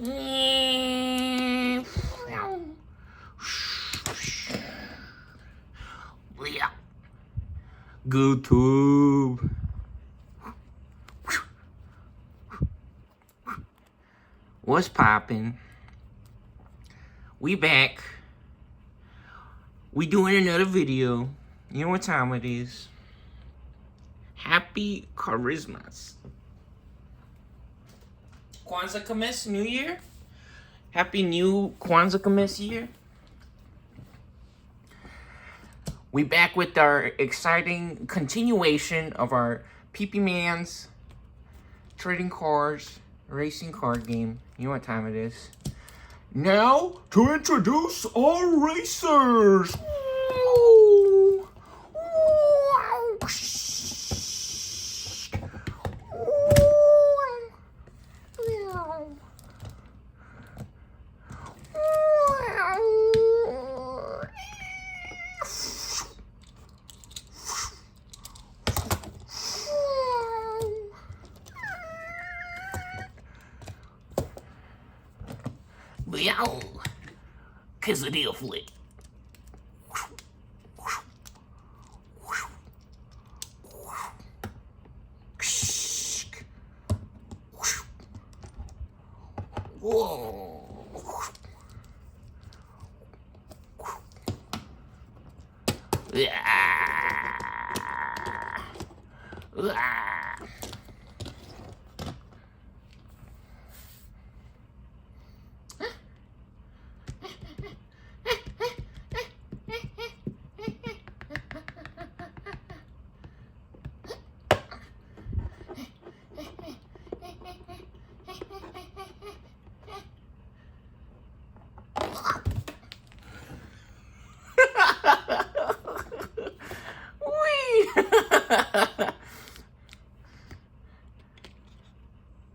YouTube. What's poppin'? We back. We doing another video. You know what time it is. Happy Charismas. Kwanzaa Kamis, New Year. Happy new Kwanzaa Kamis year. We back with our exciting continuation of our Pee-Pee Man's trading cars racing card game. You know what time it is. Now to introduce our racers. Meow, quesadilla flick. Whoa.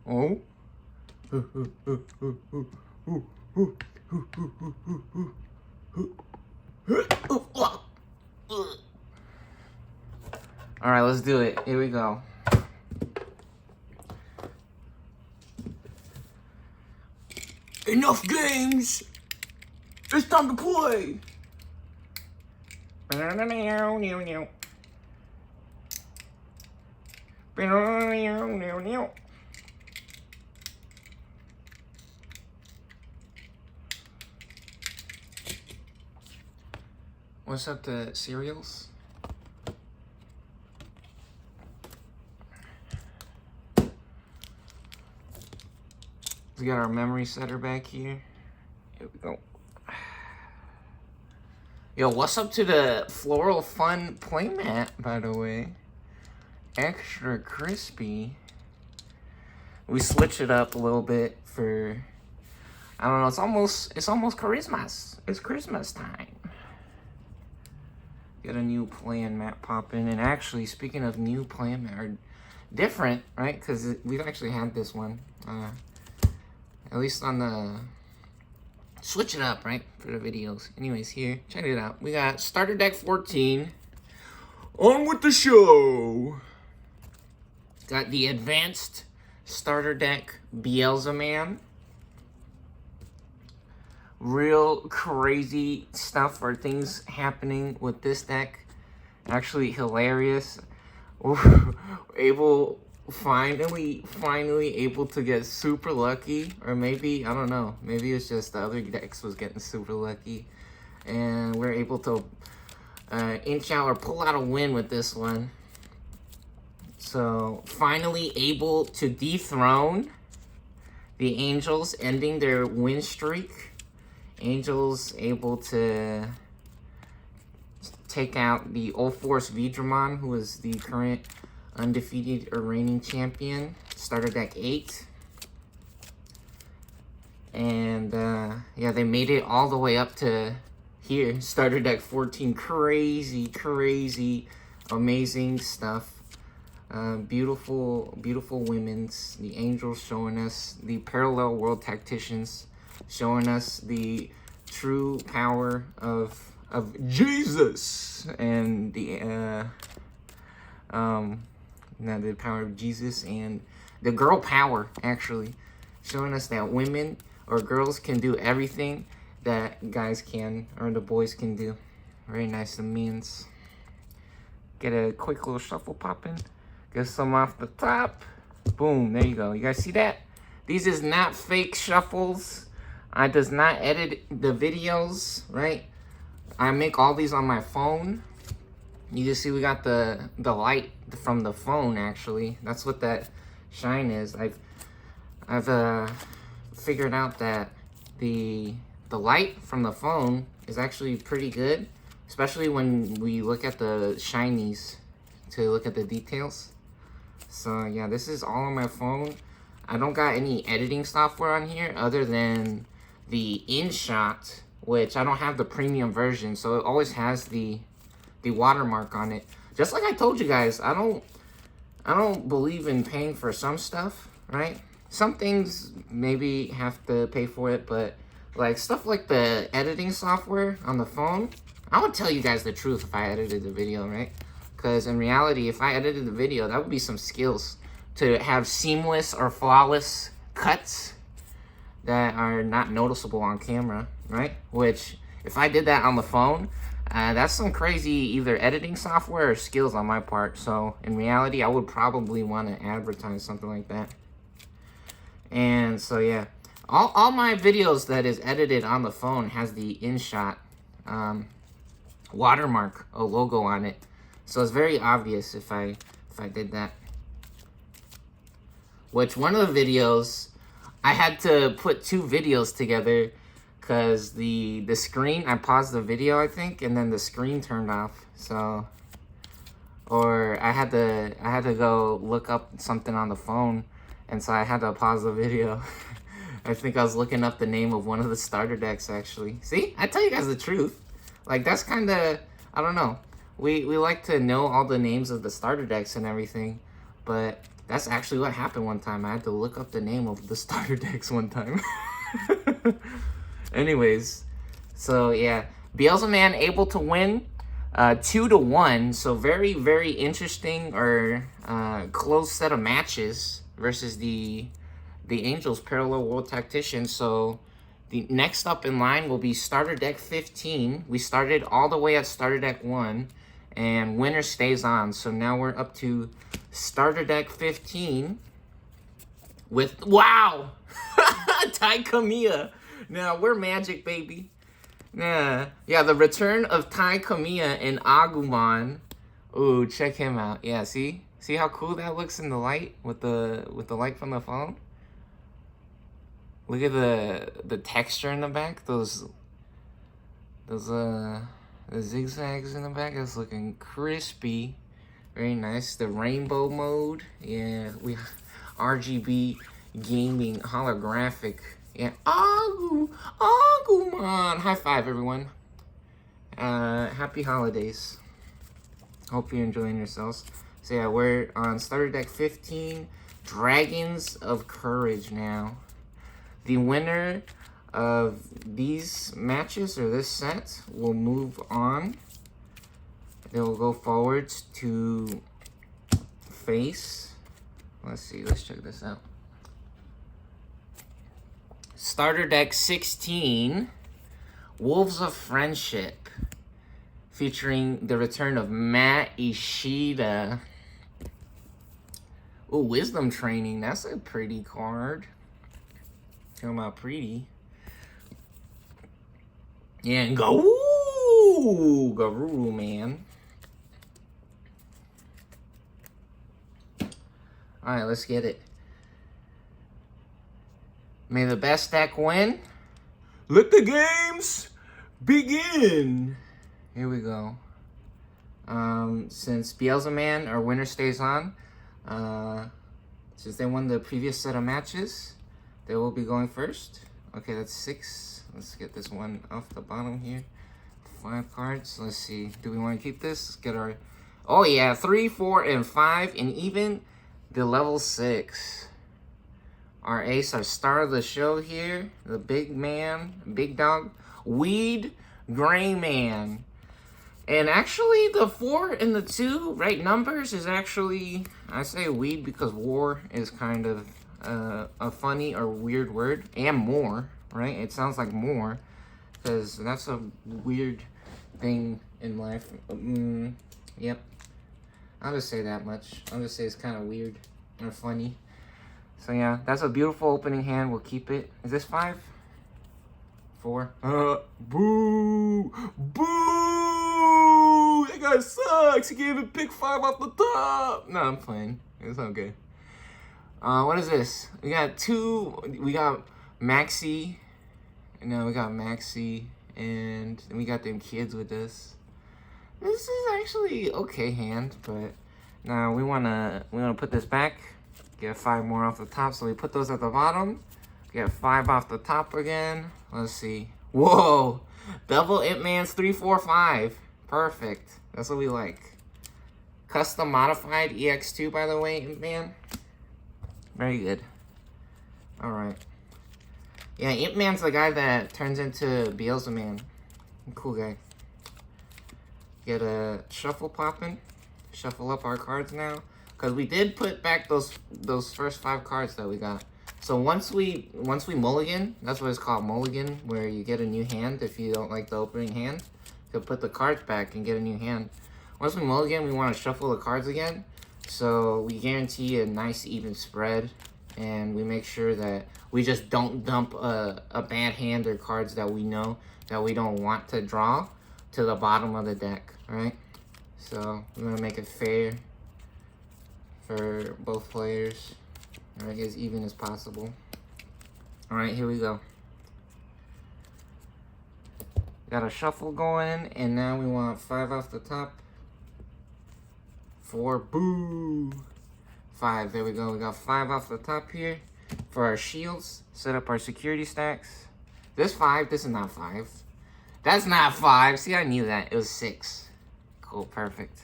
Oh. All right, let's do it. Here we go. Enough games. It's time to play. What's up to cereals? We got our memory setter back here. Here we go. Yo, what's up to the Floral Fun playmat, by the way? Extra crispy. We switch it up a little bit for, I don't know, it's almost Christmas. It's Christmas time. Get a new plan mat popping. And actually, speaking of new plan mat, or different, right? Because we've actually had this one. At least on the switch it up, right, for the videos. Anyways, here, check it out. We got starter deck 14. On with the show. Got the advanced starter deck beelzemon. Real crazy stuff or things happening with this deck. Actually hilarious. Finally able to get super lucky, or maybe, I don't know, maybe it's just the other decks was getting super lucky, and we're able to inch out or pull out a win with this one. So finally able to dethrone the Angels, ending their win streak. Angels able to take out the Old Force beelzemon, who is the current undefeated or reigning champion. Starter deck 8. And yeah, they made it all the way up to here. Starter deck 14. Crazy, amazing stuff. Beautiful women's. The Angels showing us the parallel world tacticians, showing us the true power of Jesus and the power of Jesus and the girl power, actually showing us that women or girls can do everything that guys can, or the boys can do. Very nice and means. Get a quick little shuffle popping. Get some off the top. Boom, there you go. You guys see that? These is not fake shuffles. I does not edit the videos, right? I make all these on my phone. You can see we got the light from the phone, actually. That's what that shine is. I've figured out that the light from the phone is actually pretty good, especially when we look at the shinies to look at the details. So yeah, this is all on my phone. I don't got any editing software on here other than the InShot, which I don't have the premium version, so it always has the watermark on it. Just like I told you guys, I don't believe in paying for some stuff, right? Some things maybe have to pay for it, but like stuff like the editing software on the phone, I would tell you guys the truth if I edited the video, right? Because in reality, if I edited the video, that would be some skills to have seamless or flawless cuts that are not noticeable on camera, right? Which, if I did that on the phone, that's some crazy either editing software or skills on my part. So in reality, I would probably want to advertise something like that. And so yeah, all my videos that is edited on the phone has the InShot watermark, a logo on it. So it's very obvious if I did that. Which one of the videos, I had to put two videos together because the screen, I paused the video, I think, and then the screen turned off. So, or I had to go look up something on the phone, and so I had to pause the video. I think I was looking up the name of one of the starter decks, actually. See, I tell you guys the truth. Like, that's kind of, I don't know. We like to know all the names of the starter decks and everything, but that's actually what happened one time. I had to look up the name of the starter decks one time. Anyways, so yeah, beelzemon able to win 2-1. So very, very interesting or close set of matches versus the Angels Parallel World Tactician. So the next up in line will be starter deck 15. We started all the way at starter deck 1, and winner stays on. So now we're up to starter deck 15 with, wow, Tai Kamiya. Now, we're Magic, baby. Yeah, the return of Tai Kamiya and Agumon. Ooh, check him out. Yeah, see how cool that looks in the light with the light from the phone. Look at the texture in the back. Those the zigzags in the back. That's looking crispy. Very nice. The rainbow mode. Yeah, we RGB gaming holographic. Yeah, Agumon. High five, everyone. Happy holidays. Hope you're enjoying yourselves. So yeah, we're on starter deck 15, Dragons of Courage now. The winner of these matches, or this set, will move on. They will go forwards to face. Let's see, let's check this out. Starter deck 16, Wolves of Friendship, featuring the return of Matt Ishida. Ooh, Wisdom Training, that's a pretty card. Talking about pretty. Yeah, and Garuru, man. Alright, let's get it. May the best deck win. Let the games begin. Here we go. Since beelzemon, our winner, stays on, since they won the previous set of matches, they will be going first. Okay, that's 6. Let's get this one off the bottom here. 5 cards. Let's see. Do we want to keep this? Let's get our... Oh, yeah. 3, 4, and 5. And even the level 6. Our ace, our star of the show here. The big man. Big dog. Weed Gray Man. And actually, the 4 and the 2, right numbers, is actually... I say weed because war is kind of... a funny or weird word, and more, right? It sounds like more, because that's a weird thing in life. Yep. I'll just say that much. I'll just say it's kind of weird or funny. So yeah, that's a beautiful opening hand. We'll keep it. Is this 5? 4? Boo! Boo! That guy sucks. He gave it pick 5 off the top. No, I'm playing. It's okay. What is this? We got 2. We got Maxi. No, we got Maxi, and we got them kids with us. This is actually okay hand, but now we wanna put this back. Get 5 more off the top, so we put those at the bottom. Get 5 off the top again. Let's see. Whoa! Double Ip Man's 3, 4, 5. Perfect. That's what we like. Custom modified EX2, by the way, Ip Man. Very good. Alright. Yeah, Ip Man's the guy that turns into Beelzemon. Cool guy. Get a shuffle popping. Shuffle up our cards now. Because we did put back those first 5 cards that we got. So once we mulligan, that's what it's called, mulligan, where you get a new hand if you don't like the opening hand. You can put the cards back and get a new hand. Once we mulligan, we want to shuffle the cards again. So we guarantee a nice even spread. And we make sure that we just don't dump a bad hand or cards that we know that we don't want to draw to the bottom of the deck, right? So we're going to make it fair for both players, right, as even as possible. All right, here we go. Got a shuffle going, and now we want 5 off the top. 4, boo. 5, there we go. We got 5 off the top here for our shields. Set up our security stacks. This 5, this is not 5. That's not 5. See, I knew that. It was 6. Cool, perfect.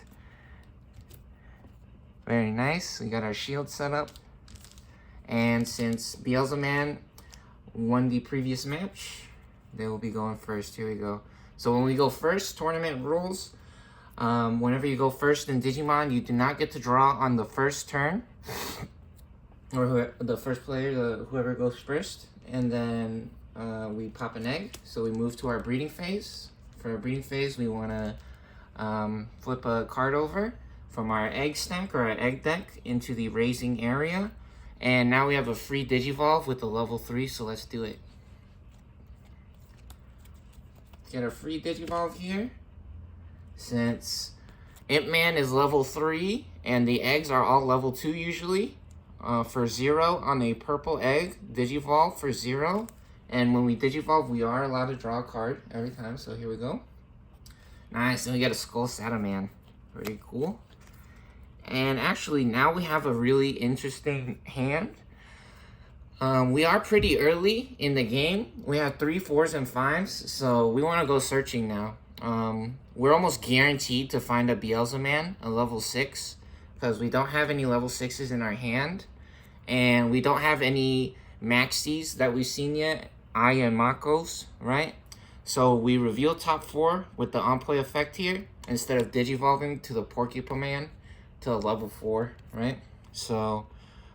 Very nice. We got our shield set up. And since Beelzemon won the previous match, they will be going first. Here we go. So when we go first, tournament rules. Whenever you go first in Digimon, you do not get to draw on the first turn. Or the first player, whoever goes first. And then we pop an egg. So we move to our breeding phase. For our breeding phase, we want to flip a card over from our egg stack or our egg deck into the raising area. And now we have a free Digivolve with a level 3, so let's do it. Get a free Digivolve here. Since Ip Man is level 3 and the eggs are all level 2 usually, for 0 on a purple egg, Digivolve for 0. And when we Digivolve, we are allowed to draw a card every time, so here we go. Nice, and we get a Skull Sataman. Pretty cool. And actually, now we have a really interesting hand. We are pretty early in the game. We have 3, 4s, and 5s, so we want to go searching now. We're almost guaranteed to find a Beelzemon, a level 6, because we don't have any level 6s in our hand, and we don't have any Maxis that we've seen yet, and Makos, right? So we reveal top 4 with the on-play effect here, instead of Digivolving to the Porcupine to a level 4, right? So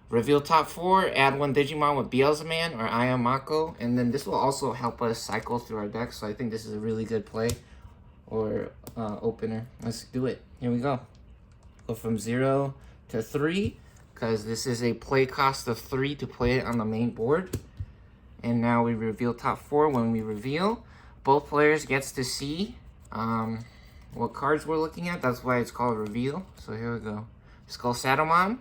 reveal top 4, add 1 Digimon with Beelzemon or Mako, and then this will also help us cycle through our deck, so I think this is a really good play or opener. Let's do it. Here we go. Go from 0 to 3, because this is a play cost of 3 to play it on the main board. And now we reveal top 4. When we reveal, both players gets to see what cards we're looking at. That's why it's called reveal. So here we go. Skull Satamon.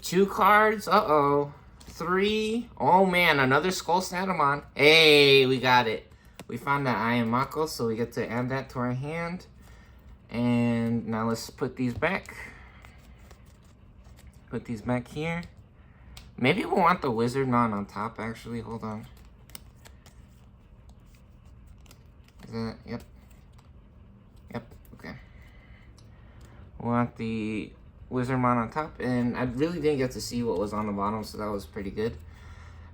2 cards. Uh-oh. 3. Oh, man. Another Skull Satamon. Hey, we got it. We found that I am Mako, so we get to add that to our hand. And now let's put these back. Put these back here. Maybe we'll want the Wizardmon on top, actually. Hold on. Is that... Yep. Yep, okay. We want the Wizardmon on top, and I really didn't get to see what was on the bottom, so that was pretty good.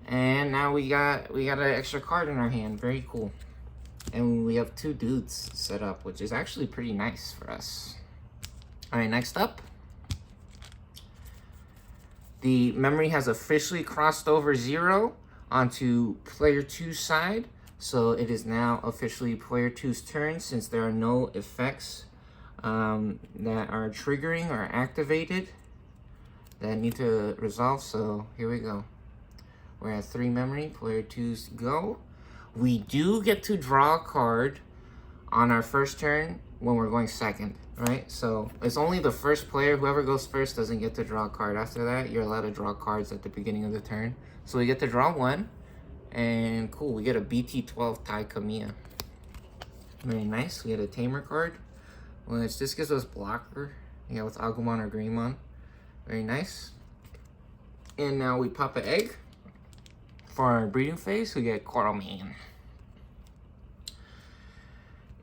And now we got an extra card in our hand. Very cool. And we have 2 dudes set up, which is actually pretty nice for us. Alright, next up. The memory has officially crossed over 0 onto player 2's side. So it is now officially player 2's turn since there are no effects that are triggering or activated that need to resolve. So here we go. We're at 3 memory, player 2's go. We do get to draw a card on our first turn when we're going second, right? So it's only the first player, whoever goes first doesn't get to draw a card. After that, you're allowed to draw cards at the beginning of the turn. So we get to draw 1, and cool, we get a BT12 Tai Kamiya. Very nice. We get a Tamer card, which this gives us blocker, yeah, with Agumon or Greymon. Very nice. And now we pop an egg. For our breeding phase, we get Coralman.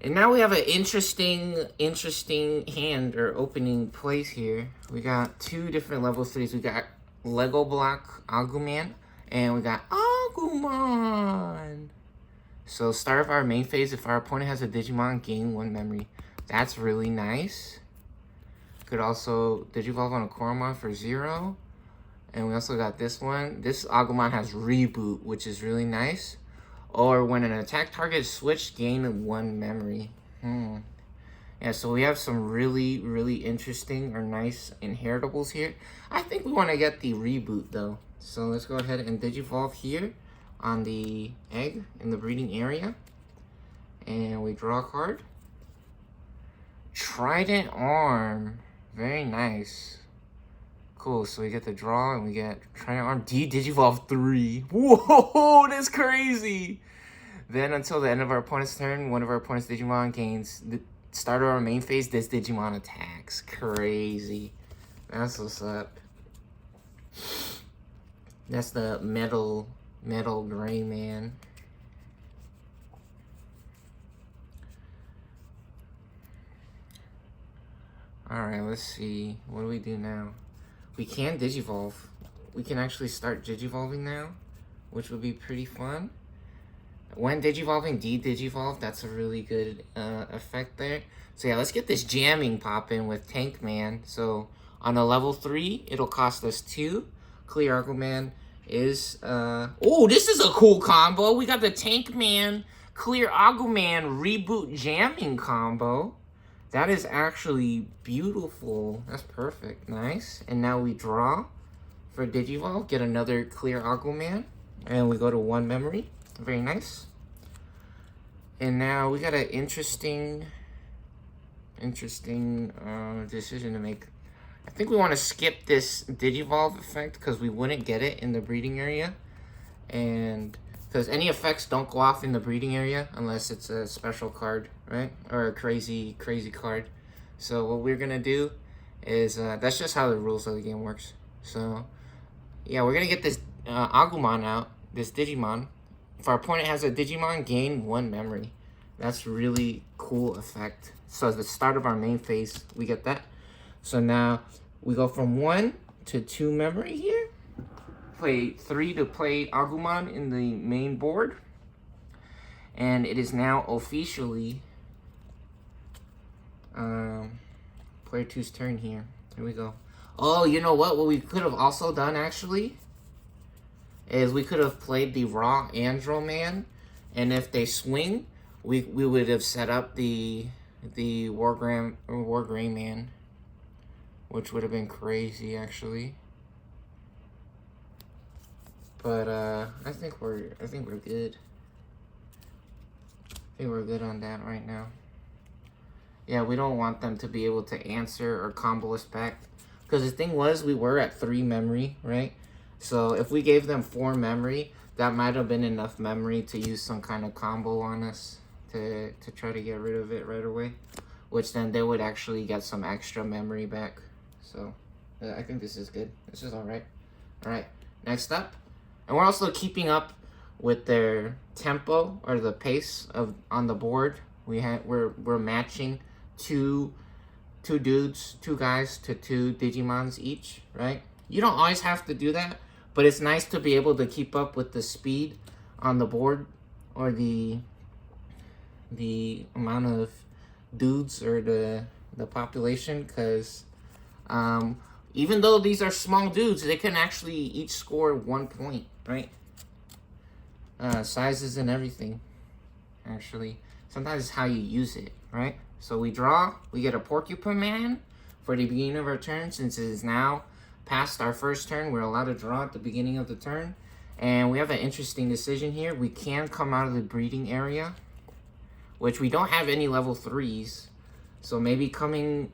And now we have an interesting hand or opening place here. We got 2 different level 3s. We got Lego Block Agumon, and we got Agumon. So start of our main phase, if our opponent has a Digimon, gain 1 memory. That's really nice. Could also Digivolve on a Coromon for 0. And we also got this one. This Agumon has Reboot, which is really nice. Or when an attack target is switched, gain 1 memory. Yeah, so we have some really interesting or nice inheritables here. I think we want to get the Reboot, though. So let's go ahead and Digivolve here on the egg in the breeding area. And we draw a card. Trident Arm. Very nice. Cool, so we get the draw and we get Trident Arm Digivolve 3. Whoa, that's crazy! Then until the end of our opponent's turn, one of our opponent's Digimon gains the start of our main phase, this Digimon attacks. Crazy. That's what's up. That's the metal gray man. Alright, let's see. What do we do now? We can Digivolve. We can actually start Digivolving now, which would be pretty fun. When Digivolving, de-Digivolve, that's a really good effect there. So yeah, let's get this jamming popping with Tank Man. So on a level 3, it'll cost us 2. Clear Agumon is... Oh, this is a cool combo. We got the Tank Man, Clear Agumon Reboot jamming combo. That is actually beautiful. That's perfect. Nice. And now we draw for Digivolve. Get another Clear Agumon. And we go to 1 memory. Very nice. And now we got an interesting decision to make. I think we want to skip this Digivolve effect because we wouldn't get it in the breeding area. And... because any effects don't go off in the breeding area unless it's a special card, right? Or a crazy card. So what we're gonna do is, that's just how the rules of the game works. So, yeah, we're gonna get this Agumon out, this Digimon. If our opponent has a Digimon, gain 1 memory. That's really cool effect. So at the start of our main phase, we get that. So now we go from 1 to 2 memory here. Play 3 to play Agumon in the main board. And it is now officially player 2's turn here. Here we go. Oh, you know what? What we could have also done, actually, is we could have played the raw Androman. And if they swing, we would have set up the War Gray Man, which would have been crazy, actually. But I think we're good. I think we're good on that right now. Yeah, we don't want them to be able to answer or combo us back. Because the thing was, we were at 3 memory, right? So if we gave them 4 memory, that might have been enough memory to use some kind of combo on us to try to get rid of it right away. Which then they would actually get some extra memory back. So I think this is good. This is alright. Alright, next up. And we're also keeping up with their tempo or the pace of on the board. We're matching two guys to 2 Digimons each, right? You don't always have to do that, but it's nice to be able to keep up with the speed on the board or the amount of dudes or the population, because even though these are small dudes, they can actually each score 1 point, right? sizes and everything, actually. Sometimes it's how you use it, right? So we draw, we get a porcupine for the beginning of our turn. Since it is now past our first turn, we're allowed to draw at the beginning of the turn. And we have an interesting decision here. We can come out of the breeding area, which we don't have any level 3s. So maybe coming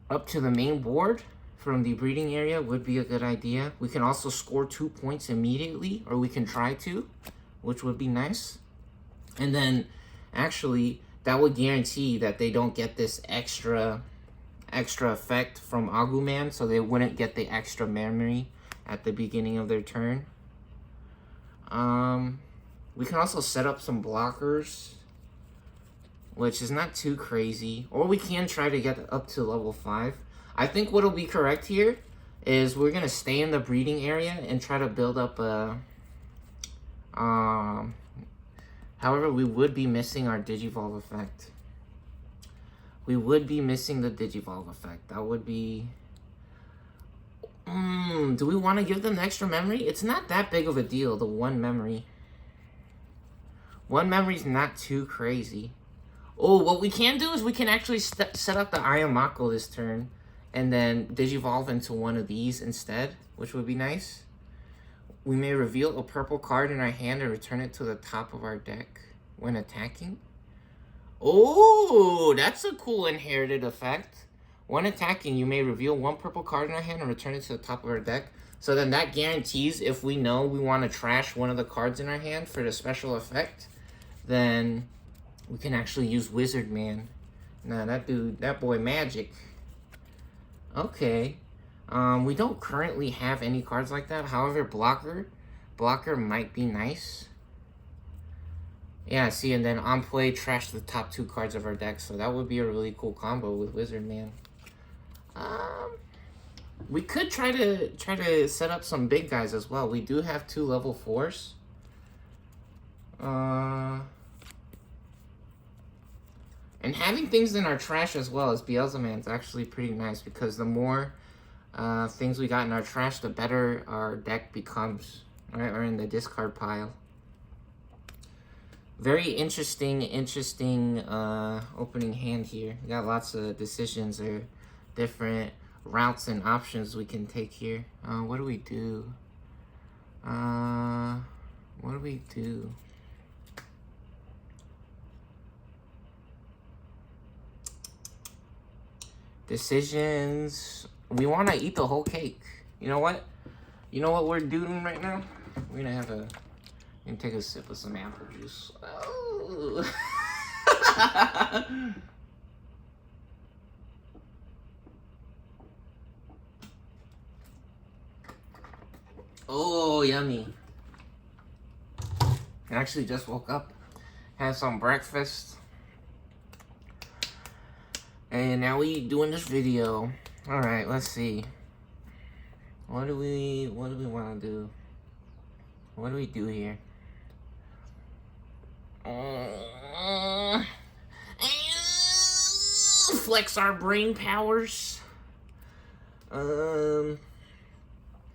up to the main board from the breeding area would be a good idea. We can also score 2 points immediately, or we can try to, which would be nice. And then actually that would guarantee that they don't get this extra effect from Aguman, so they wouldn't get the extra memory at the beginning of their turn. We can also set up some blockers, which is not too crazy. Or we can try to get up to level 5. I think what'll be correct here is we're gonna stay in the breeding area and try to build up a however, we would be missing our Digivolve effect. We would be missing the Digivolve effect. That would be... do we want to give them the extra memory? It's not that big of a deal, the 1 memory. 1 memory is not too crazy. Oh, what we can do is we can actually set up the Ayamako this turn and then Digivolve into one of these instead, which would be nice. We may reveal a purple card in our hand and return it to the top of our deck when attacking. Oh, that's a cool inherited effect. When attacking, you may reveal 1 purple card in our hand and return it to the top of our deck. So then that guarantees if we know we want to trash one of the cards in our hand for the special effect, then we can actually use Wizard Man. Nah, that boy magic. Okay. We don't currently have any cards like that. However, Blocker might be nice. Yeah, see, and then on play, trash the top 2 cards of our deck. So that would be a really cool combo with Wizard Man. We could try to set up some big guys as well. We do have 2 level 4s. And having things in our trash as well as Beelzemon is actually pretty nice, because the more things we got in our trash, the better our deck becomes, right? Or in the discard pile. Very interesting opening hand here. We got lots of decisions or different routes and options we can take here. What do we do? What do we do? Decisions. We want to eat the whole cake. You know what? You know what we're doing right now? We're gonna have a... I'm gonna take a sip of some apple juice. Oh. Oh, yummy. I actually just woke up, had some breakfast, and now we doing this video. All right, let's see. What do we want to do? What do we do here? Flex our brain powers. Do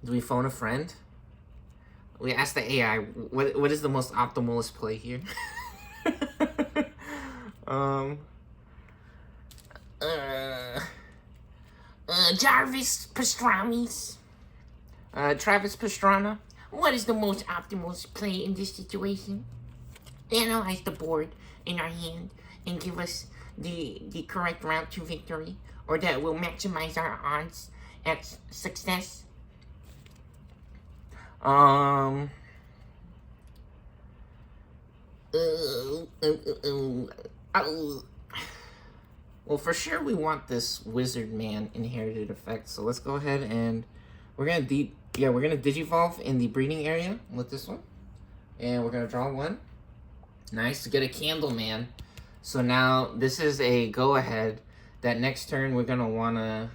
we phone a friend? We ask the AI, what is the most optimalist play here? Jarvis Pastrami's. Travis Pastrana, what is the most optimalist play in this situation? Analyze the board in our hand and give us the correct route to victory, or that will maximize our odds at success. Well, for sure we want this Wizard Man inherited effect, so let's go ahead and we're gonna Digivolve in the breeding area with this one, and we're gonna draw 1. Nice to get a Candle Man. So now this is a go ahead that next turn we're gonna wanna,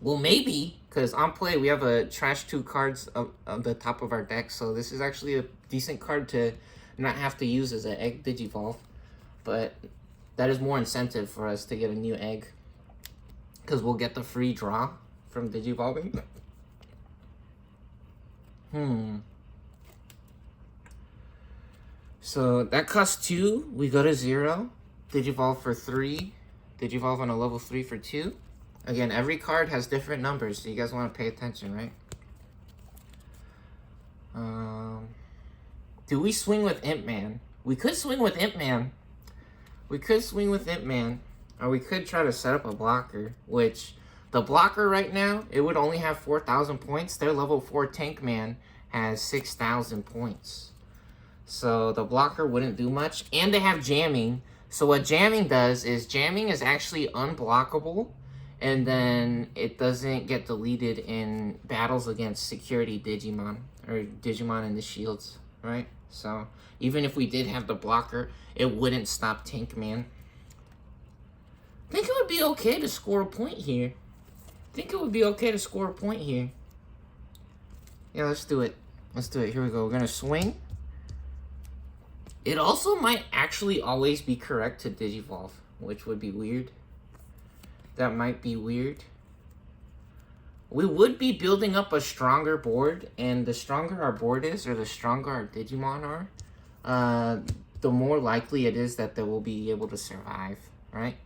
well, maybe, because on play we have a trash 2 cards of the top of our deck, so this is actually a decent card to not have to use as an egg Digivolve, but that is more incentive for us to get a new egg, because we'll get the free draw from Digivolving. So that costs 2. We go to 0. Digivolve for 3. Digivolve on a level 3 for 2. Again, every card has different numbers, so you guys want to pay attention, right? Do we swing with Imp Man? We could swing with Imp Man. We could swing with Imp Man. Or we could try to set up a blocker, which the blocker right now, it would only have 4,000 points. Their level 4 Tank Man has 6,000 points. So the blocker wouldn't do much. And they have jamming. So what jamming does is jamming is actually unblockable. And then it doesn't get deleted in battles against security Digimon. Or Digimon in the shields, right? So even if we did have the blocker, it wouldn't stop Tank Man. I think it would be okay to score a point here. Yeah, let's do it. Here we go. We're going to swing. It also might actually always be correct to Digivolve, which would be weird. That might be weird. We would be building up a stronger board, and the stronger our board is, or the stronger our Digimon are, the more likely it is that they will be able to survive, right?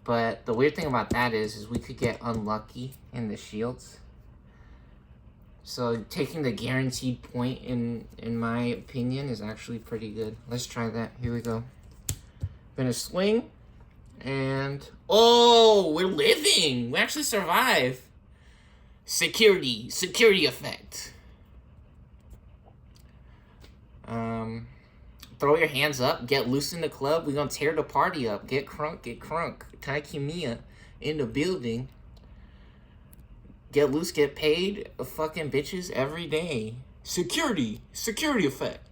But the weird thing about that is we could get unlucky in the shields. So taking the guaranteed point, in my opinion, is actually pretty good. Let's try that. Here we go. Gonna swing, and oh, we're living. We actually survive. Security effect. Throw your hands up, get loose in the club. We're gonna tear the party up. Get crunk. Taikimiya in the building. Get loose, get paid. Fucking bitches every day. Security effect.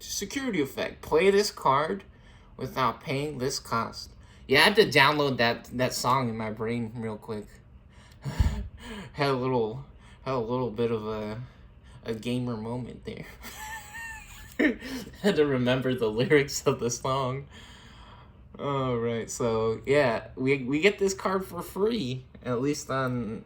Play this card without paying this cost. Yeah, I had to download that song in my brain real quick. had a little bit of a gamer moment there. Had to remember the lyrics of the song. Alright, so yeah, we get this card for free, at least on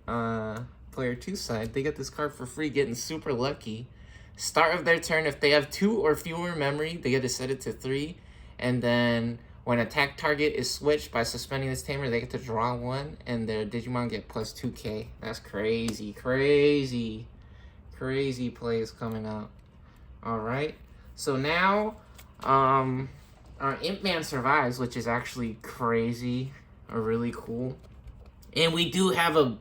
player 2 side. They get this card for free, getting super lucky. Start of their turn, if they have 2 or fewer memory, they get to set it to 3. And then when attack target is switched by suspending this tamer, they get to draw 1, and their Digimon get plus 2k. That's crazy plays coming out. Alright, so now our Imp Man survives, which is actually crazy or really cool. And we do have a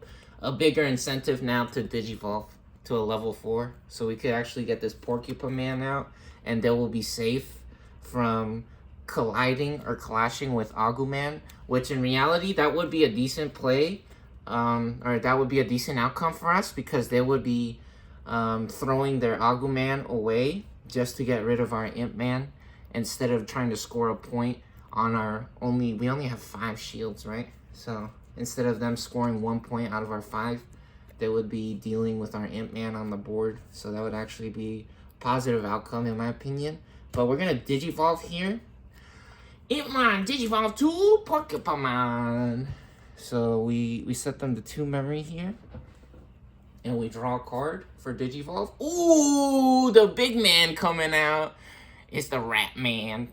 bigger incentive now to Digivolve to a level 4. So we could actually get this Porcupine Man out, and they will be safe from colliding or clashing with Aguman, which in reality, that would be a decent play, or that would be a decent outcome for us, because they would be throwing their Aguman away just to get rid of our Imp Man, instead of trying to score a point on our we only have 5 shields, right? So instead of them scoring 1 point out of our 5, they would be dealing with our Imp Man on the board. So that would actually be a positive outcome in my opinion. But we're gonna Digivolve here. Imp Man, Digivolve to Porcupine. So we set them to 2 memory here. And we draw a card for Digivolve. Ooh, the big man coming out. It's the Rat Man.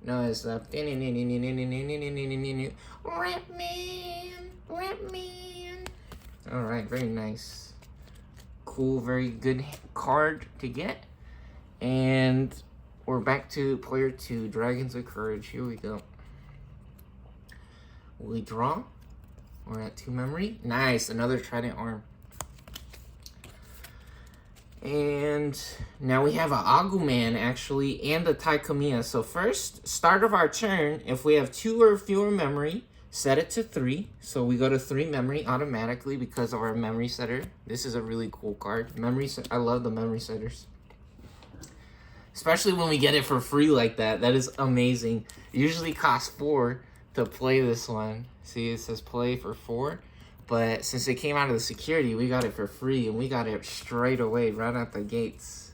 No, it's the Rat Man. Alright, very nice. Cool, very good card to get. And we're back to player 2, Dragons of Courage. Here we go. We draw. We're at 2 memory. Nice, another Trident Arm. And now we have a Aguman, actually, and a Taikamiya. So first, start of our turn, if we have 2 or fewer memory, set it to 3. So we go to 3 memory automatically because of our memory setter. This is a really cool card. I love the memory setters. Especially when we get it for free like that. That is amazing. It usually costs 4 to play this one. See, it says play for 4. But since it came out of the security, we got it for free, and we got it straight away, right out the gates.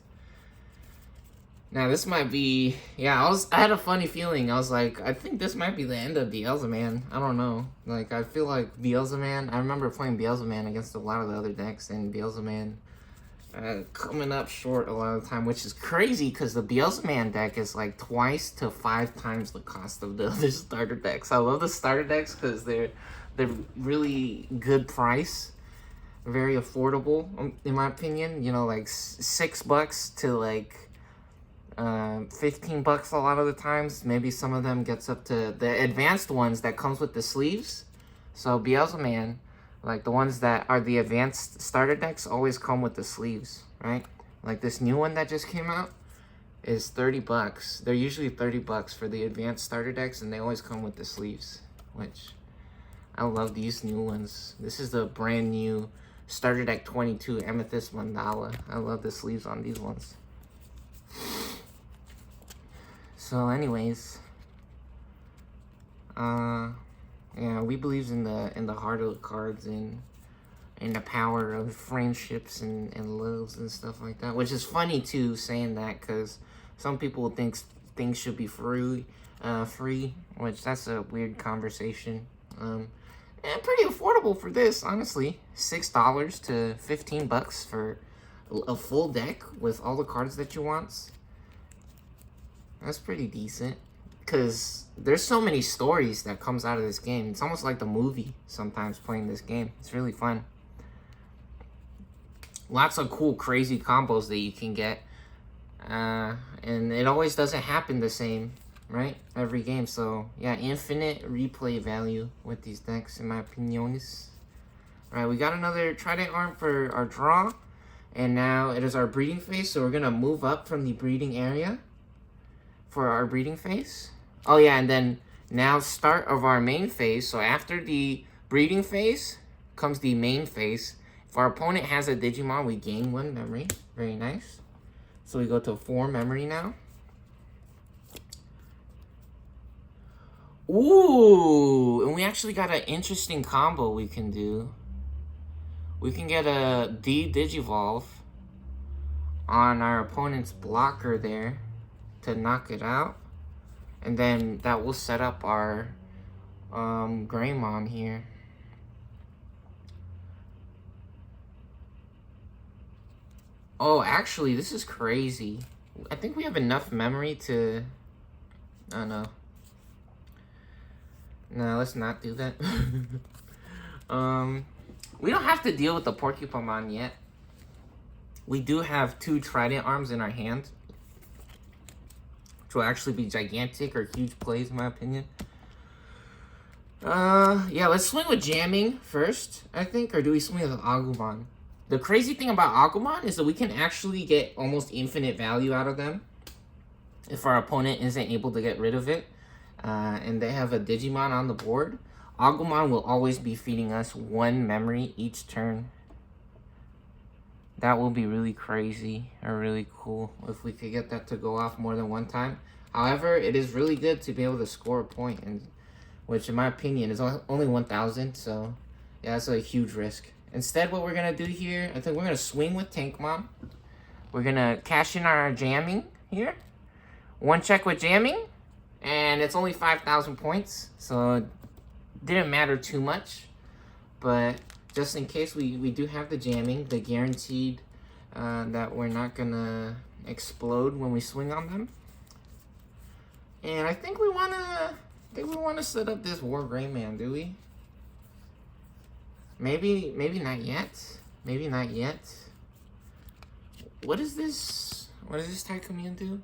Now, this might be... Yeah, I had a funny feeling. I was like, I think this might be the end of Beelzemon. I don't know. Like, I feel like Beelzemon... I remember playing Beelzemon against a lot of the other decks, and Beelzemon coming up short a lot of the time, which is crazy because the beelzemon deck is like twice to 5 times the cost of the other starter decks. I love the starter decks because they're really good price, very affordable in my opinion. You know, like $6 to like $15 a lot of the times. Maybe some of them gets up to the advanced ones that comes with the sleeves. So beelzemon, like the ones that are the advanced starter decks, always come with the sleeves, right? Like this new one that just came out is $30. They're usually $30 for the advanced starter decks, and they always come with the sleeves, which I love these new ones. This is the brand new starter deck 22 Amethyst Mandala. I love the sleeves on these ones. So anyways, yeah, we believes in the heart of the cards and the power of friendships and loves and stuff like that. Which is funny too, saying that, because some people think things should be free, which that's a weird conversation. And pretty affordable for this, honestly. $6 to $15 for a full deck with all the cards that you want. That's pretty decent, because there's so many stories that comes out of this game. It's almost like the movie sometimes playing this game. It's really fun. Lots of cool, crazy combos that you can get. And it always doesn't happen the same, right? Every game. So, yeah, infinite replay value with these decks, in my opinion. Alright, we got another Trident Arm for our draw. And now it is our breeding phase, so we're going to move up from the breeding area for our breeding phase. Oh yeah, and then now start of our main phase. So after the breeding phase comes the main phase. If our opponent has a Digimon, we gain 1 memory. Very nice. So we go to 4 memory now. Ooh, and we actually got an interesting combo we can do. We can get a D-Digivolve on our opponent's blocker there to knock it out, and then that will set up our Greymon here. Oh, actually, this is crazy. I think we have enough memory to... Oh, no. No, let's not do that. We don't have to deal with the Porcupine yet. We do have 2 Trident Arms in our hand, will actually be gigantic or huge plays, in my opinion. Yeah, let's swing with jamming first, I think, or do we swing with Agumon? The crazy thing about Agumon is that we can actually get almost infinite value out of them if our opponent isn't able to get rid of it, and they have a Digimon on the board. Agumon will always be feeding us 1 memory each turn. That will be really crazy or really cool if we could get that to go off more than 1 time. However, it is really good to be able to score a point, and which in my opinion is only 1,000. So yeah, that's a huge risk. Instead, what we're going to do here, I think we're going to swing with Tankmon. We're going to cash in our jamming here. 1 check with jamming, and it's only 5,000 points. So it didn't matter too much, but just in case we do have the jamming, the guaranteed that we're not gonna explode when we swing on them. And I think we wanna set up this War Greymon, do we? Maybe not yet. Maybe not yet. What is this? What does this type command do?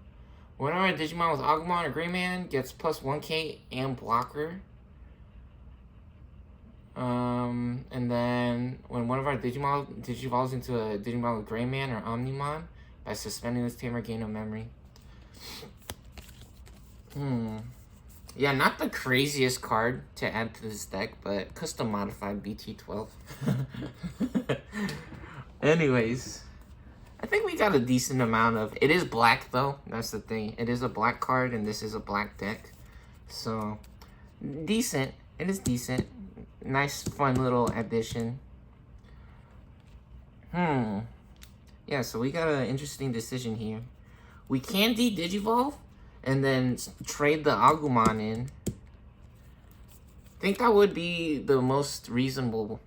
Whenever a Digimon with Agumon or Greymon gets plus 1k and blocker. And then when one of our Digimon digivolves into a Digimon with Greymon or Omnimon, by suspending this tamer, gain a memory. Yeah, not the craziest card to add to this deck, but custom modified BT12. Anyways, I think we got a decent amount of... It is black, though. That's the thing. It is a black card, and this is a black deck. So, decent. It is decent. Nice, fun little addition. Yeah, so we got an interesting decision here. We can Digivolve and then trade the Agumon in. I think that would be the most reasonable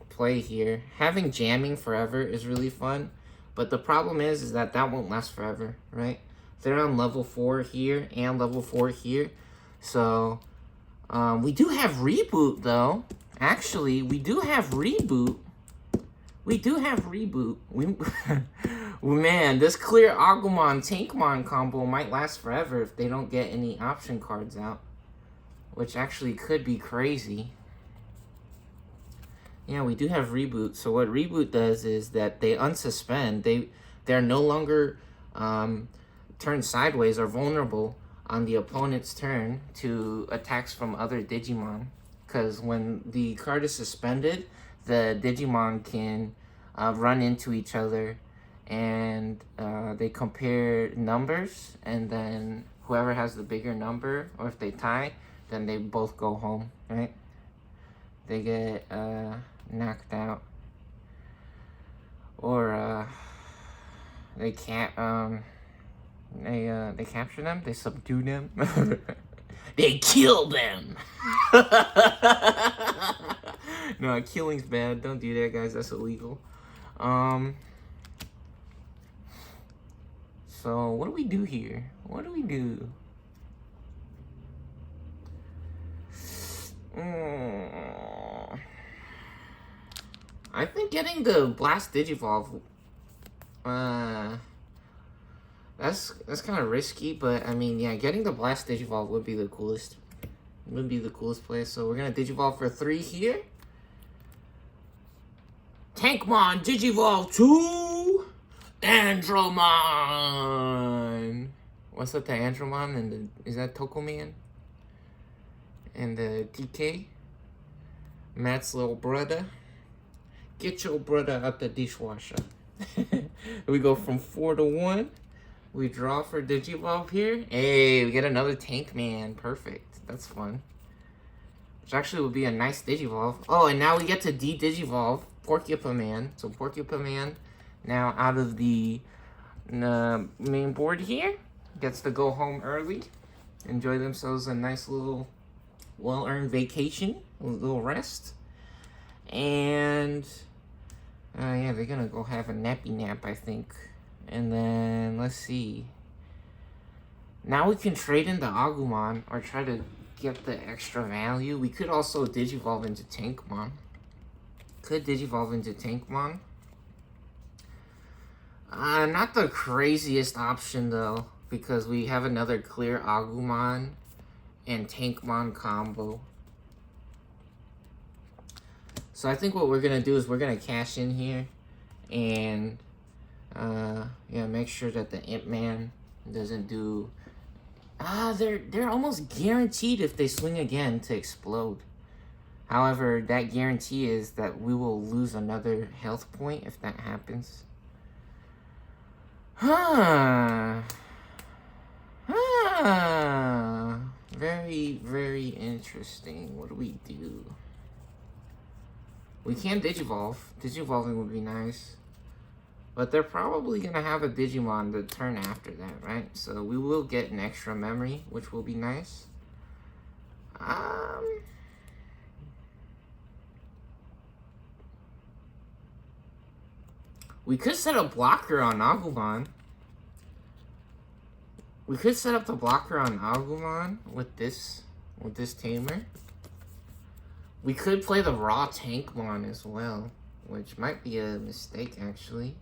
play here. Having jamming forever is really fun. But the problem is that won't last forever, right? They're on level 4 here and level 4 here. So, we do have Reboot, though. Actually, we do have Reboot. We do have Reboot. Man, this clear Agumon Tankmon combo might last forever if they don't get any option cards out. Which actually could be crazy. Yeah, we do have Reboot. So what Reboot does is that they unsuspend. They're no longer turned sideways or vulnerable on the opponent's turn to attacks from other Digimon. Because when the card is suspended, the Digimon can run into each other and they compare numbers, and then whoever has the bigger number, or if they tie, then they both go home, right? They get knocked out, or they can't. They capture them. They subdue them. They kill them. No, killing's bad. Don't do that, guys. That's illegal. So what do we do here? What do we do? I think getting the Blast Digivolve, that's kind of risky, but I mean, yeah, getting the Blast Digivolve would be the coolest. Would be the coolest play. So we're gonna Digivolve for 3 here. Tankmon Digivolve 2, Andromon. What's up to Andromon and is that Tokoman? And the TK, Matt's little brother. Get your brother out the dishwasher. We go from 4 to 1. We draw for Digivolve here. Hey, we get another Tankman. Perfect. That's fun. Which actually would be a nice Digivolve. Oh, and now we get to de-Digivolve Porcupine. So Porcupine now out of the main board here. Gets to go home early. Enjoy themselves a nice little well-earned vacation. A little rest. And yeah, they're gonna go have a nappy nap, I think. And then, let's see. Now we can trade into Agumon or try to get the extra value. We could also Digivolve into Tankmon. Could Digivolve into Tankmon. Not the craziest option, though, because we have another clear Agumon and Tankmon combo. So I think what we're going to do is we're going to cash in here and yeah, make sure that the Imp Man doesn't do... they're almost guaranteed if they swing again to explode. However, that guarantee is that we will lose another health point if that happens. Very, very interesting. What do we do? We can Digivolve. Digivolving would be nice. But they're probably going to have a Digimon the turn after that, right? So we will get an extra memory, which will be nice. We could set a blocker on Agumon. We could set up the blocker on Agumon with this tamer. We could play the raw Tankmon as well, which might be a mistake, actually.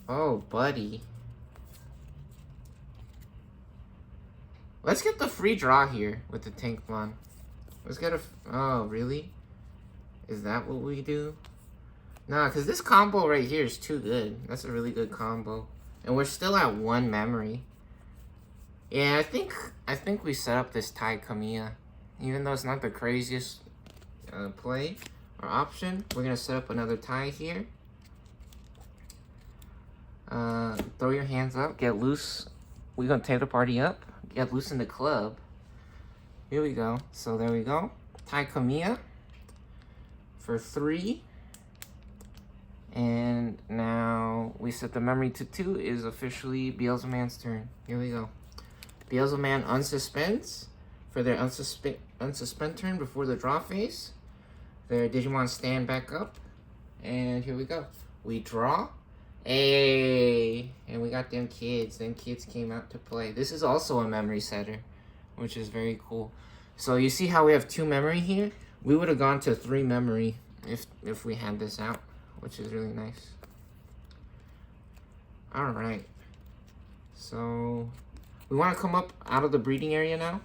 Oh, buddy. Let's get the free draw here with the Tankmon. Let's get a... Oh, really? Is that what we do? Nah, because this combo right here is too good. That's a really good combo. And we're still at 1 memory. Yeah, I think we set up this Tai Kamiya. Even though it's not the craziest play or option, we're going to set up another Tai here. Throw your hands up, get loose. We're going to tear the party up, get loose in the club. Here we go. So there we go. Tai Kamiya for 3. And now we set the memory to 2. It is officially Beelzemon's turn. Here we go. Beelzemon unsuspends for their unsuspend turn before the draw phase. Their Digimon stand back up. And here we go. We draw. Hey, and we got them kids. Them kids came out to play. This is also a memory setter, which is very cool. So you see how we have 2 memory here? We would have gone to 3 memory if we had this out, which is really nice. All right. So we want to come up out of the breeding area now,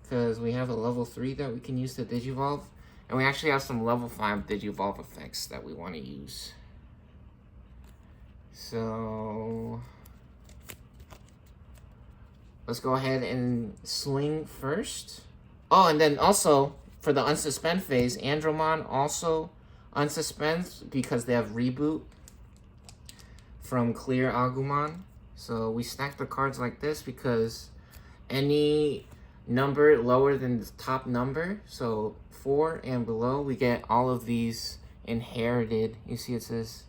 because we have a level 3 that we can use to digivolve, and we actually have some level 5 digivolve effects that we want to use. So let's go ahead and swing first. Oh, and then also for the unsuspend phase, Andromon also unsuspends because they have reboot from clear Agumon. So we stack the cards like this because any number lower than the top number, so 4 and below, we get all of these inherited. You see it says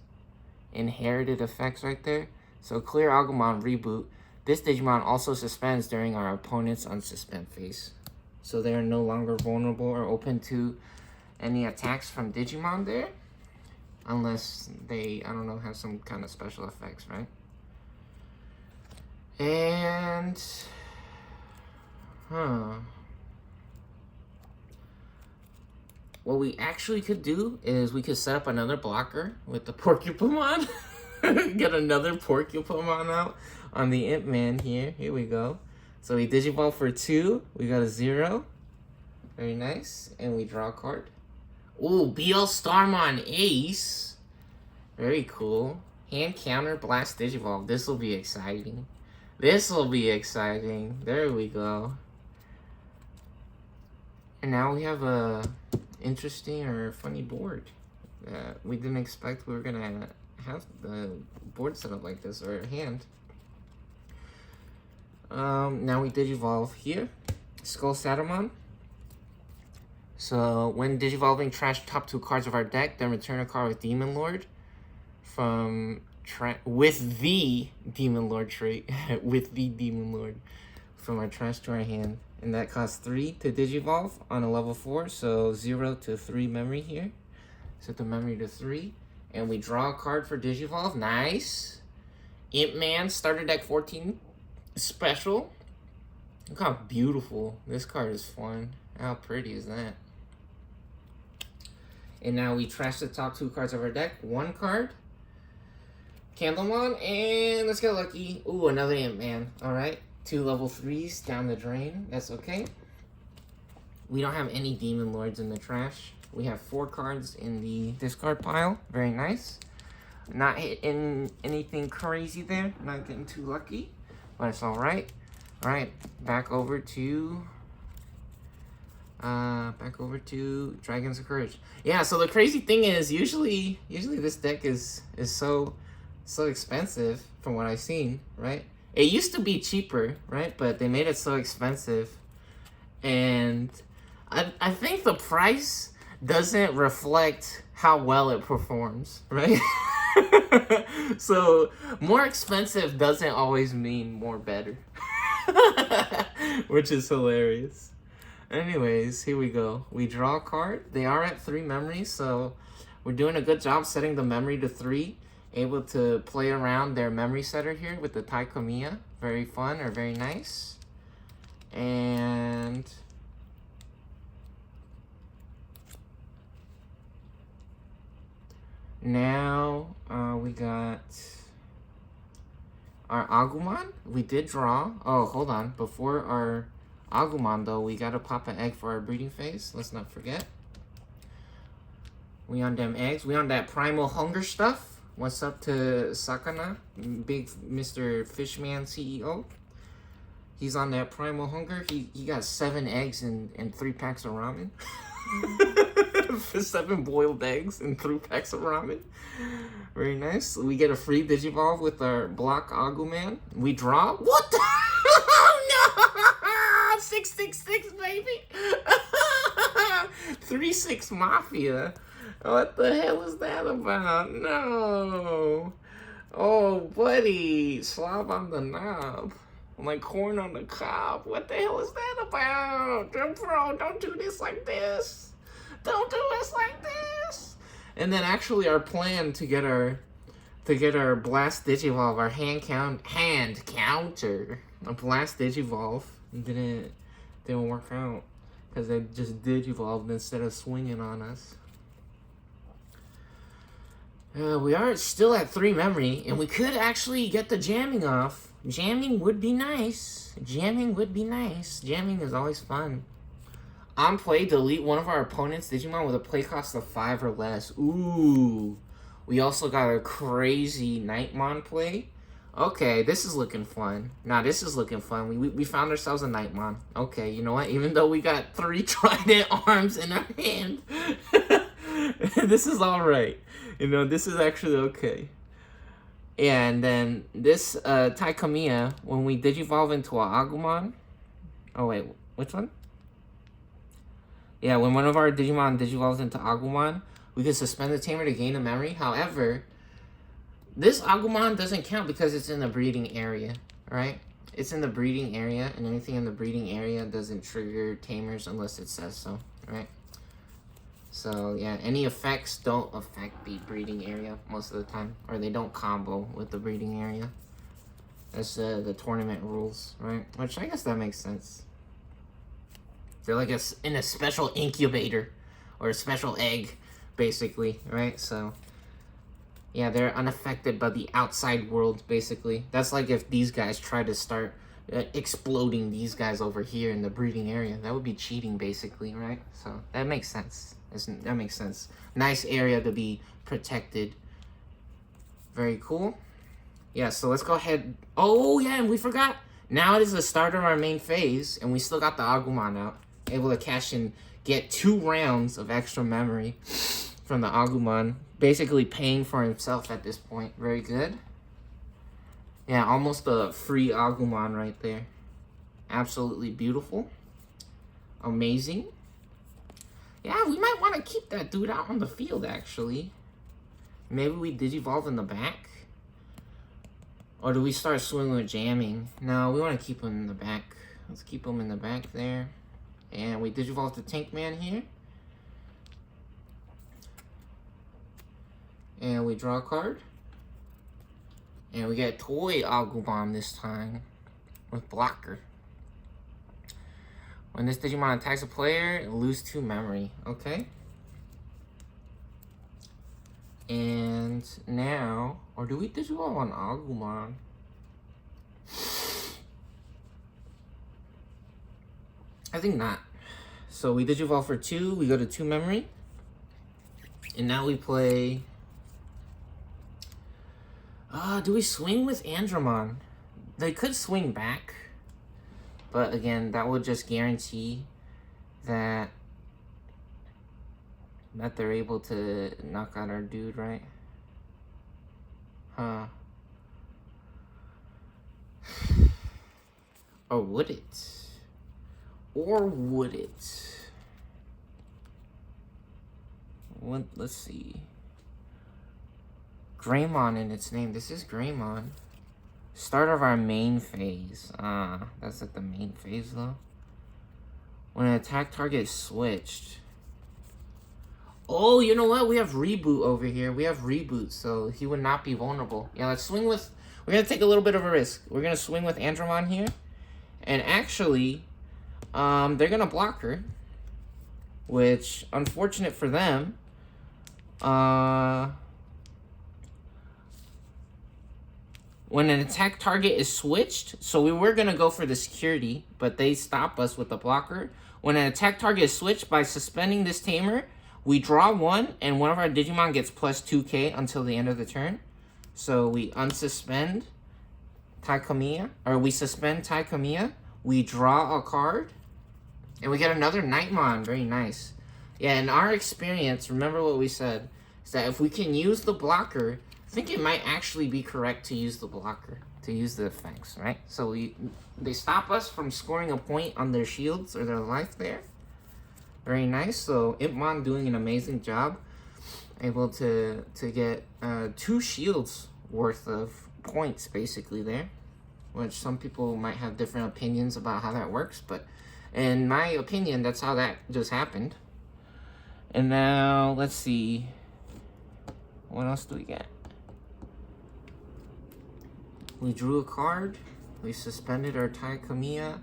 inherited effects right there. So clear Agumon reboot. This Digimon also suspends during our opponent's unsuspend phase. So they are no longer vulnerable or open to any attacks from Digimon there. Unless they, I don't know, have some kind of special effects, right? And what we actually could do is we could set up another blocker with the Porcupamon. Get another Porcupamon out on the Imp Man here. Here we go. So we Digivolve for 2. We got a 0. Very nice. And we draw a card. Ooh, BL Starmon Ace. Very cool. Hand counter blast Digivolve. This will be exciting. This will be exciting. There we go. And now we have a interesting or funny board that we didn't expect we were gonna have the board set up like this, or a hand. Now we Digivolve here. Skull Satamon. So when Digivolving, trash top 2 cards of our deck, then return a card with Demon Lord from with the Demon Lord trait with the Demon Lord from our trash to our hand. And that costs 3 to Digivolve on a level 4, so 0 to 3 memory here. Set the memory to 3. And we draw a card for Digivolve. Nice. Imp Man, starter deck 14 special. Look how beautiful. This card is fun. How pretty is that? And now we trash the top 2 cards of our deck. 1 card. Candlemon, and let's get lucky. Ooh, another Imp Man. Alright. 2 level 3s down the drain. That's okay. We don't have any Demon Lords in the trash. We have 4 cards in the discard pile. Very nice. Not hitting anything crazy there. Not getting too lucky. But it's alright. Alright. Back over to Dragons of Courage. Yeah, so the crazy thing is usually this deck is so expensive from what I've seen, right? It used to be cheaper, right? But they made it so expensive. And I think the price doesn't reflect how well it performs, right? So more expensive doesn't always mean more better. Which is hilarious. Anyways, here we go. We draw a card. They are at 3 memories, so we're doing a good job setting the memory to 3. Able to play around their memory setter here with the Taikamiya. Very fun or very nice. And now we got our Agumon. We did draw. Oh, hold on. Before our Agumon, though, we gotta pop an egg for our breeding phase. Let's not forget. We on them eggs. We on that primal hunger stuff. What's up to Sakana, big Mr. Fishman CEO? He's on that primal hunger. He got 7 eggs and 3 packs of ramen. 7 boiled eggs and 3 packs of ramen. Very nice. We get a free Digivolve with our block Aguman. We draw. What the? Oh no! 666 baby. 3-6 Mafia. What the hell is that about? No. Oh, buddy. Slob on the knob. Like corn on the cob. What the hell is that about? Bro, don't do this like this. Don't do us like this. And then actually our plan to get our Blast Digivolve, our hand counter, a Blast Digivolve didn't work out because they just Digivolved instead of swinging on us. We are still at 3 memory, and we could actually get the jamming off. Jamming would be nice. Jamming is always fun. On play, delete one of our opponent's Digimon with a play cost of 5 or less. Ooh. We also got a crazy Nightmon play. Okay, this is looking fun. This is looking fun. We found ourselves a Nightmon. Okay, you know what? Even though we got 3 trident arms in our hand, this is alright. You know, this is actually okay. And then this Taikamiya, when we Digivolve into a Agumon. Oh, wait, which one? Yeah, when one of our Digimon Digivolves into Agumon, we can suspend the tamer to gain a memory. However, this Agumon doesn't count because it's in the breeding area, right? It's in the breeding area, and anything in the breeding area doesn't trigger tamers unless it says so, right? So, yeah, any effects don't affect the breeding area most of the time, or they don't combo with the breeding area. That's the tournament rules, right? Which I guess that makes sense. They're like in a special incubator, or a special egg, basically, right? So, yeah, they're unaffected by the outside world, basically. That's like if these guys try to start exploding these guys over here in the breeding area. That would be cheating, basically, right? So, that makes sense. That makes sense. Nice area to be protected. Very cool. Yeah, so let's go ahead. Oh, yeah, and we forgot. Now it is the start of our main phase, and we still got the Agumon out. Able to cash in, get 2 rounds of extra memory from the Agumon. Basically paying for himself at this point. Very good. Yeah, almost a free Agumon right there. Absolutely beautiful. Amazing. Yeah, we might want to keep that dude out on the field, actually. Maybe we Digivolve in the back? Or do we start swinging with jamming? No, we want to keep him in the back. Let's keep him in the back there. And we Digivolve the Tank Man here. And we draw a card. And we get Toy Agumon this time with Blocker. When this Digimon attacks a player, lose 2 memory. Okay. And now, or do we Digivolve on Agumon? I think not. So we Digivolve for 2, we go to 2 memory. And now we play... do we swing with Andromon? They could swing back. But again, that would just guarantee that they're able to knock out our dude, right? Huh. Or would it? Or would it? Let's see. Greymon in its name. This is Greymon. Start of our main phase. That's like the main phase though. When an attack target is switched. Oh, you know what? We have Reboot over here. We have Reboot, so he would not be vulnerable. Yeah, let's swing with... We're going to take a little bit of a risk. We're going to swing with Andromon here. And actually, they're going to block her. Which, unfortunate for them. When an attack target is switched, so we were going to go for the security, but they stop us with the blocker. When an attack target is switched, by suspending this tamer, we draw 1, and one of our Digimon gets plus 2k until the end of the turn. So we unsuspend Taikamiya, or we suspend Taikamiya, we draw a card, and we get another Nightmon. Very nice. Yeah, in our experience, remember what we said, is that if we can use the blocker, I think it might actually be correct to use the blocker, to use the effects, right? So they stop us from scoring a point on their shields or their life there. Very nice. So Impmon doing an amazing job, able to get 2 shields worth of points basically there, which some people might have different opinions about how that works, but in my opinion, that's how that just happened. And now let's see. What else do we get? We drew a card. We suspended our Tai Kamiya.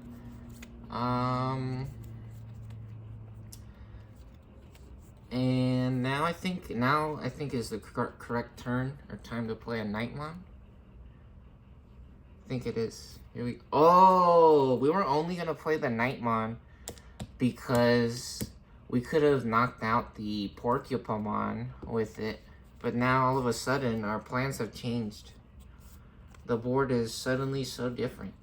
And now I think is the correct turn or time to play a Nightmon. I think it is. Here we. Oh, we were only gonna play the Nightmon because we could have knocked out the Porcupamon with it, but now all of a sudden our plans have changed. The board is suddenly so different.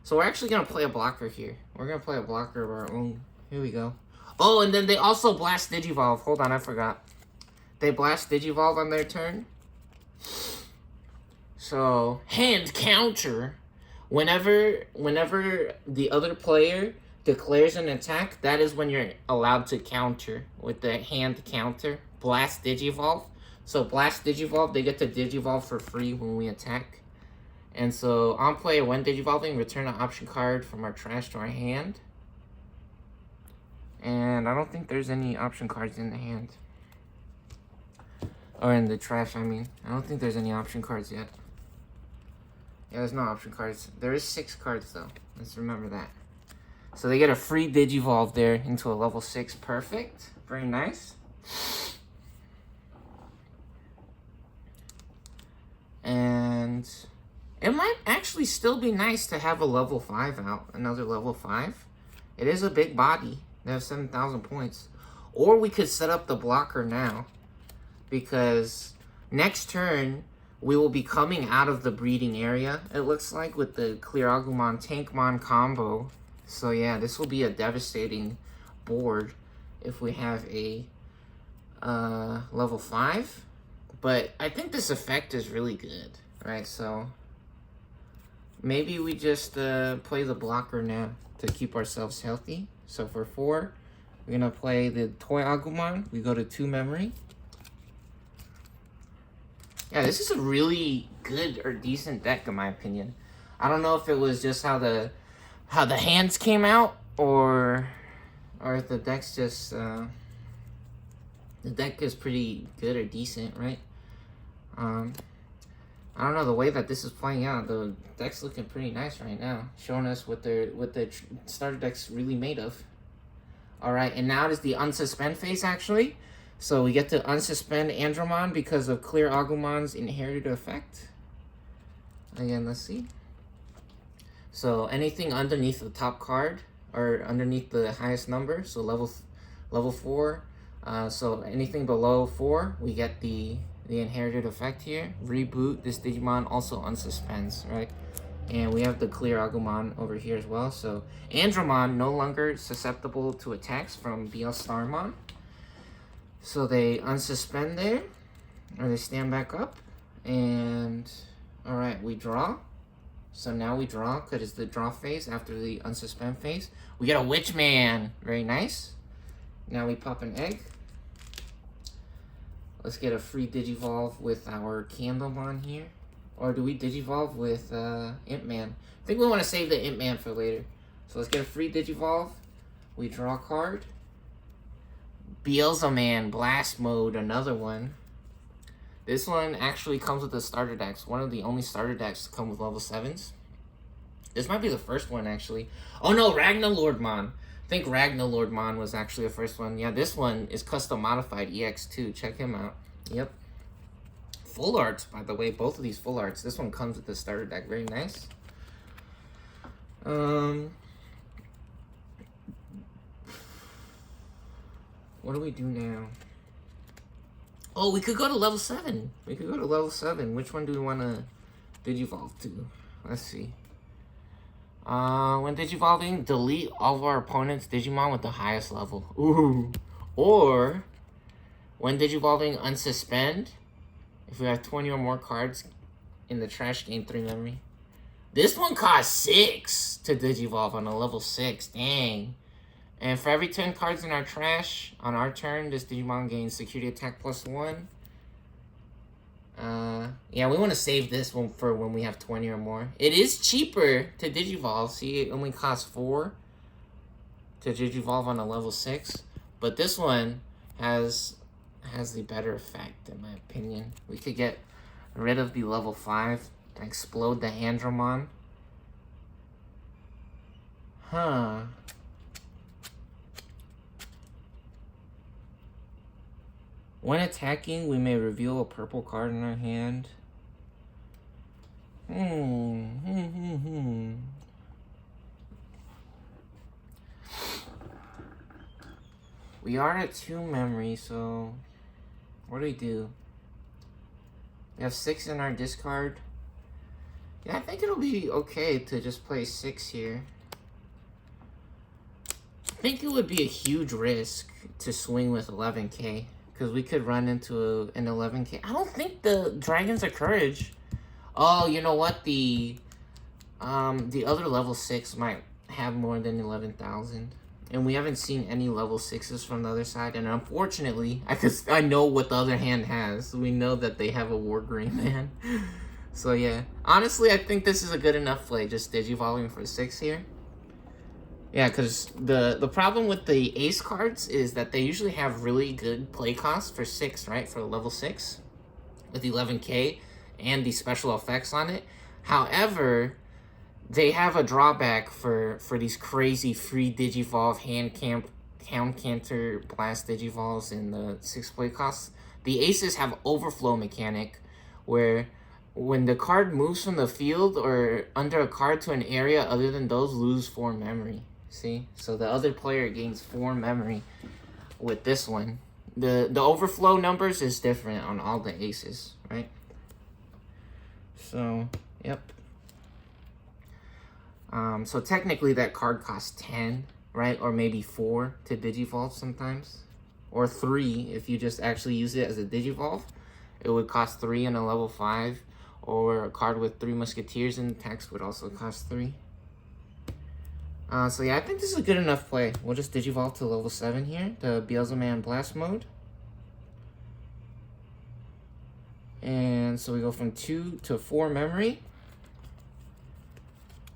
So we're actually gonna play a blocker here. We're gonna play a blocker of our own. Here we go. Oh, and then they also blast Digivolve. Hold on, I forgot. They blast Digivolve on their turn. So, hand counter. Whenever the other player declares an attack, that is when you're allowed to counter with the hand counter. Blast Digivolve. So, blast Digivolve, they get to Digivolve for free when we attack. And so, on play, when Digivolving, return an option card from our trash to our hand. And I don't think there's any option cards in the hand. Or in the trash, I mean. I don't think there's any option cards yet. Yeah, there's no option cards. There is 6 cards, though. Let's remember that. So they get a free Digivolve there into a level 6. Perfect. Very nice. And it might actually still be nice to have a level 5 out. Another level 5. It is a big body. They have 7,000 points. Or we could set up the blocker now. Because next turn, we will be coming out of the breeding area, it looks like, with the Clear Agumon Tankmon combo. So yeah, this will be a devastating board if we have a level 5. But I think this effect is really good, right? So maybe we just play the blocker now to keep ourselves healthy. So for 4, we're going to play the Toy Agumon. We go to 2 memory. Yeah, this is a really good or decent deck in my opinion. I don't know if it was just how the hands came out or if the deck's just the deck is pretty good or decent, right? I don't know, the way that this is playing out, the deck's looking pretty nice right now, showing us what the starter deck's really made of. All right, and now it is the unsuspend phase actually. So we get to unsuspend Andromon because of Clear Agumon's inherited effect. Again, let's see. So anything underneath the top card or underneath the highest number, so level 4. So anything below 4, we get the inherited effect here. Reboot this Digimon also unsuspends, right? And we have the Clear Agumon over here as well. So Andromon no longer susceptible to attacks from Beelzemon. So they unsuspend there, or they stand back up, and alright, we draw. So now we draw, because it's the draw phase after the unsuspend phase. We get a Witchman, very nice. Now we pop an egg. Let's get a free Digivolve with our Candlemon here. Or do we Digivolve with Impman? I think we want to save the Impman for later. So let's get a free Digivolve. We draw a card. Beelzemon, Blast Mode, another one. This one actually comes with the starter decks. One of the only starter decks to come with level 7s. This might be the first one, actually. Oh no, Ragnalordmon. I think Ragnalordmon was actually the first one. Yeah, this one is custom modified EX2. Check him out. Yep. Full arts, by the way. Both of these full arts. This one comes with the starter deck. Very nice. What do we do now? Oh, we could go to level 7. We could go to level 7. Which one do we want to Digivolve to? Let's see. When Digivolving, delete all of our opponent's Digimon with the highest level. Ooh. Or, when Digivolving, unsuspend. If we have 20 or more cards in the trash, gain 3 memory. This one costs 6 to Digivolve on a level 6. Dang. And for every 10 cards in our trash, on our turn, this Digimon gains security attack +1. Yeah, we want to save this one for when we have 20 or more. It is cheaper to Digivolve. See, it only costs 4 to Digivolve on a level 6. But this one has has the better effect, in my opinion. We could get rid of the level 5 and explode the Andromon. Huh. When attacking, we may reveal a purple card in our hand. We are at 2 memory, so what do we do? We have 6 in our discard. Yeah, I think it'll be okay to just play 6 here. I think it would be a huge risk to swing with 11k, because we could run into an 11k. I don't think the Dragons of Courage. Oh, you know what? The other level 6 might have more than 11,000. And we haven't seen any level 6s from the other side. And unfortunately, I know what the other hand has. We know that they have a War Green Man. So yeah. Honestly, I think this is a good enough play. Just Digivolving for 6 here. Yeah, because the problem with the Ace cards is that they usually have really good play costs for 6, right? For level 6. With 11k and the special effects on it. However, they have a drawback for these crazy free Digivolve, Hound Canter, Blast Digivolves in the 6 play costs. The Aces have overflow mechanic, where when the card moves from the field or under a card to an area other than those, lose 4 memory. See? So the other player gains 4 memory with this one. The overflow numbers is different on all the Aces, right? So, yep. So technically that card costs 10, right? Or maybe 4 to Digivolve sometimes. Or 3 if you just actually use it as a Digivolve. It would cost 3 on a level 5. Or a card with 3 Musketeers in text would also cost 3. So yeah, I think this is a good enough play. We'll just Digivolve to level 7 here. The Beelzemon Blast mode. And so we go from 2 to 4 memory.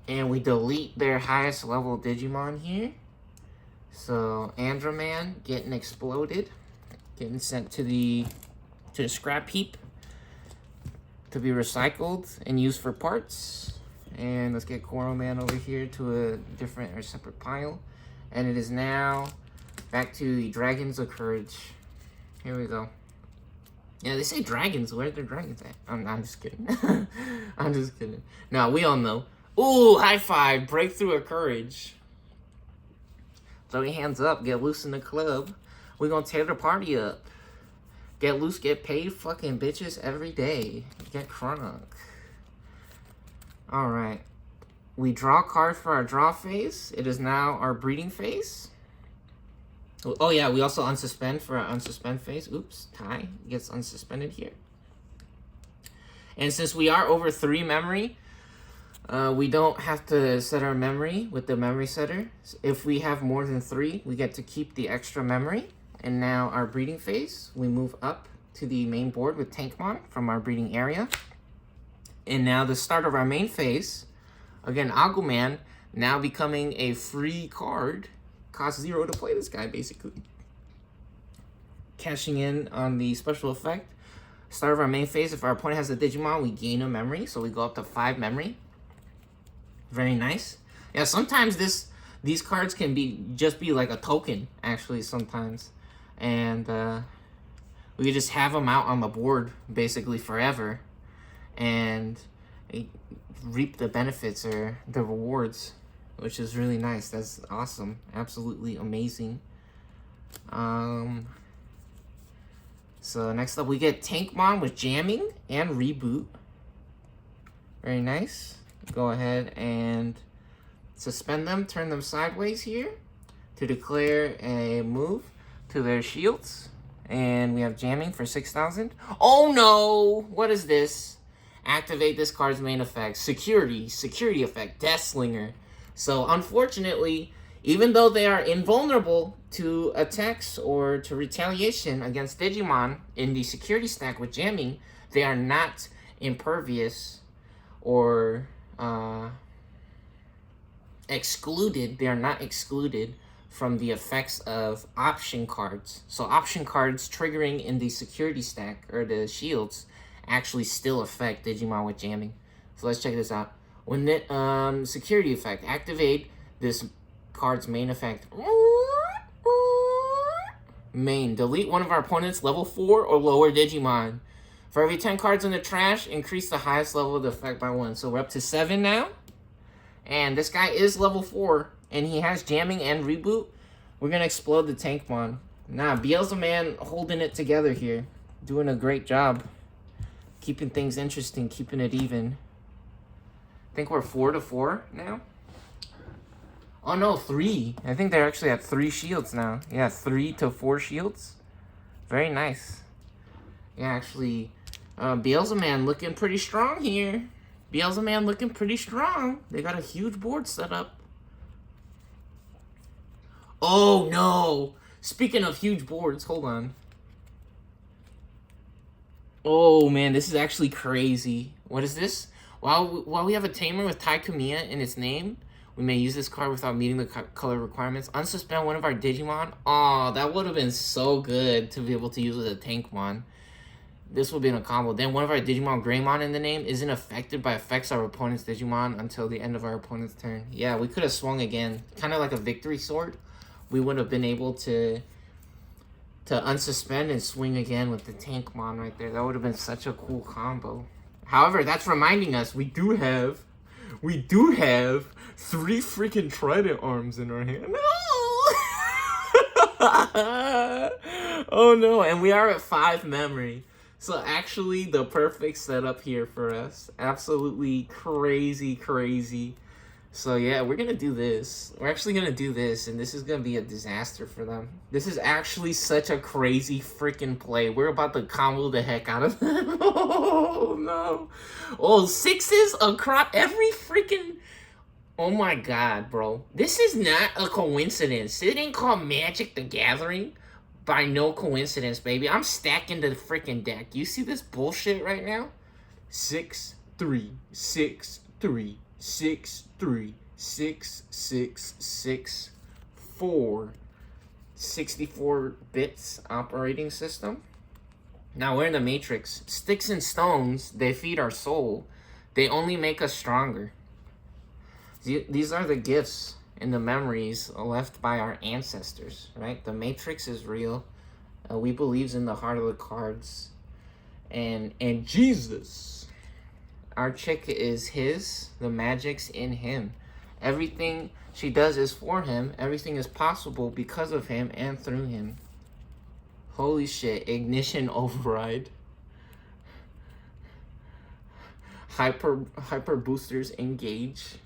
And we delete their highest level Digimon here. So Androman getting exploded. Getting sent to the scrap heap to be recycled and used for parts. And let's get Coroman over here to a different or separate pile. And it is now back to the Dragons of Courage. Here we go. Yeah, they say dragons. Where are the dragons at? I'm just kidding. I'm just kidding. No, we all know. Ooh, high five. Breakthrough of Courage. Throw your hands up. Get loose in the club. We're going to tear the party up. Get loose, get paid. Fucking bitches every day. Get crunk. Alright. We draw a card for our draw phase. It is now our breeding phase. Oh yeah, we also unsuspend for our unsuspend phase. Oops, Ty gets unsuspended here. And since we are over 3 memory, we don't have to set our memory with the memory setter. If we have more than 3, we get to keep the extra memory. And now our breeding phase, we move up to the main board with Tankmon from our breeding area. And now the start of our main phase, again, Aguman now becoming a free card. Costs 0 to play this guy, basically. Cashing in on the special effect. Start of our main phase, if our opponent has a Digimon, we gain a memory. So we go up to 5 memory. Very nice. Yeah, sometimes these cards can just be like a token, actually, sometimes. And we just have them out on the board, basically, forever. And reap the benefits or the rewards, which is really nice. That's awesome. Absolutely amazing. So next up we get Tankmon with jamming and reboot. Very nice. Go ahead and suspend them, turn them sideways here to declare a move to their shields. And we have jamming for 6,000. Oh no! What is this? Activate this card's main effect. Security effect, Deathslinger. So unfortunately, even though they are invulnerable to attacks or to retaliation against Digimon in the security stack with jamming, they are not impervious or excluded. They are not excluded from the effects of option cards. So option cards triggering in the security stack, or the shields, actually still affect Digimon with jamming. So let's check this out. When the security effect activate this card's main effect. Main, delete one of our opponent's level 4 or lower Digimon. For every 10 cards in the trash, increase the highest level of the effect by 1. So we're up to 7 now. And this guy is level 4, and he has jamming and reboot. We're going to explode the Tankmon. Nah, beelzemon holding it together here. Doing a great job. Keeping things interesting, keeping it even. I think we're 4-4 now. Oh no, 3. I think they're actually at 3 shields now. Yeah, 3 to 4 shields. Very nice. Yeah, actually, beelzemon looking pretty strong here. beelzemon looking pretty strong. They got a huge board set up. Oh no! Speaking of huge boards, hold on. Oh man, this is actually crazy. What is this? While we have a tamer with Taikumiya in its name, we may use this card without meeting the color requirements. Unsuspend one of our Digimon. Oh, that would have been so good to be able to use with a Tankmon. This would be in a combo. Then one of our Digimon Greymon in the name isn't affected by effects of our opponent's Digimon until the end of our opponent's turn. Yeah, we could have swung again. Kind of like a victory sword. We would have been able to unsuspend and swing again with the Tankmon right there. That would have been such a cool combo. However, that's reminding us we do have 3 freaking trident arms in our hand. No! Oh no, and we are at 5 memory. So actually the perfect setup here for us. Absolutely crazy, crazy. So yeah, we're gonna do this. We're actually gonna do this, and this is gonna be a disaster for them. This is actually such a crazy freaking play. We're about to combo the heck out of them. Oh no. Oh, 6s across every freaking... Oh my god, bro. This is not a coincidence. It ain't called Magic the Gathering by no coincidence, baby. I'm stacking the freaking deck. You see this bullshit right now? 6, 3, 6, 3, 6, 3, 6, 6, 6, 4. 64 bits operating system. Now we're in the Matrix. Sticks and stones, they feed our soul. They only make us stronger. These are the gifts and the memories left by our ancestors, right? The Matrix is real. We believes in the heart of the cards. And Jesus. Our chick is his. The magic's in him. Everything she does is for him. Everything is possible because of him and through him. Holy shit. Ignition override. Hyper boosters engage.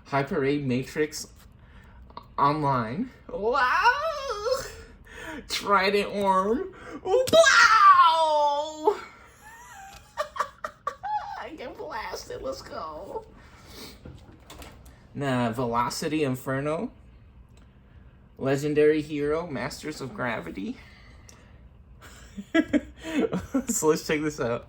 Hyper A Matrix online. Wow! Trident arm. Wow! I get blasted. Let's go. Velocity Inferno. Legendary Hero. Masters of Gravity. So let's check this out.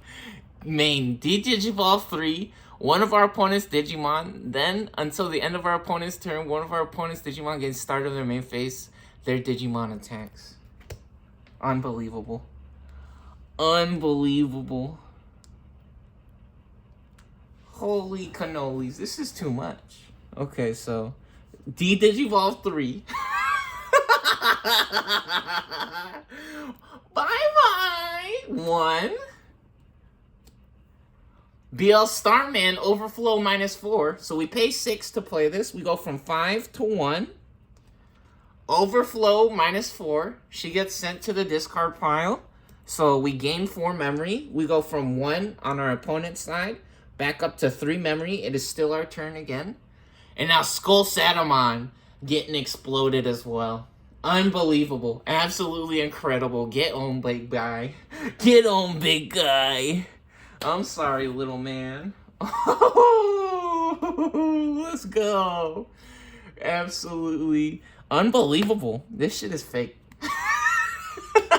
Main Digivolve 3. One of our opponent's Digimon. Then, until the end of our opponent's turn, one of our opponent's Digimon gets started on their main phase. Their Digimon attacks. Unbelievable. Unbelievable. Holy cannolis. This is too much. Okay, so Digivolve 3. Bye-bye. 1. BL Starman Overflow -4. So we pay 6 to play this. We go from 5 to 1. Overflow -4. She gets sent to the discard pile. So we gain 4 memory. We go from 1 on our opponent's side back up to 3 memory. It is still our turn again. And now Skull Satamon getting exploded as well. Unbelievable. Absolutely incredible. Get on, big guy. Get on, big guy. I'm sorry, little man. Oh, let's go. Absolutely unbelievable. This shit is fake.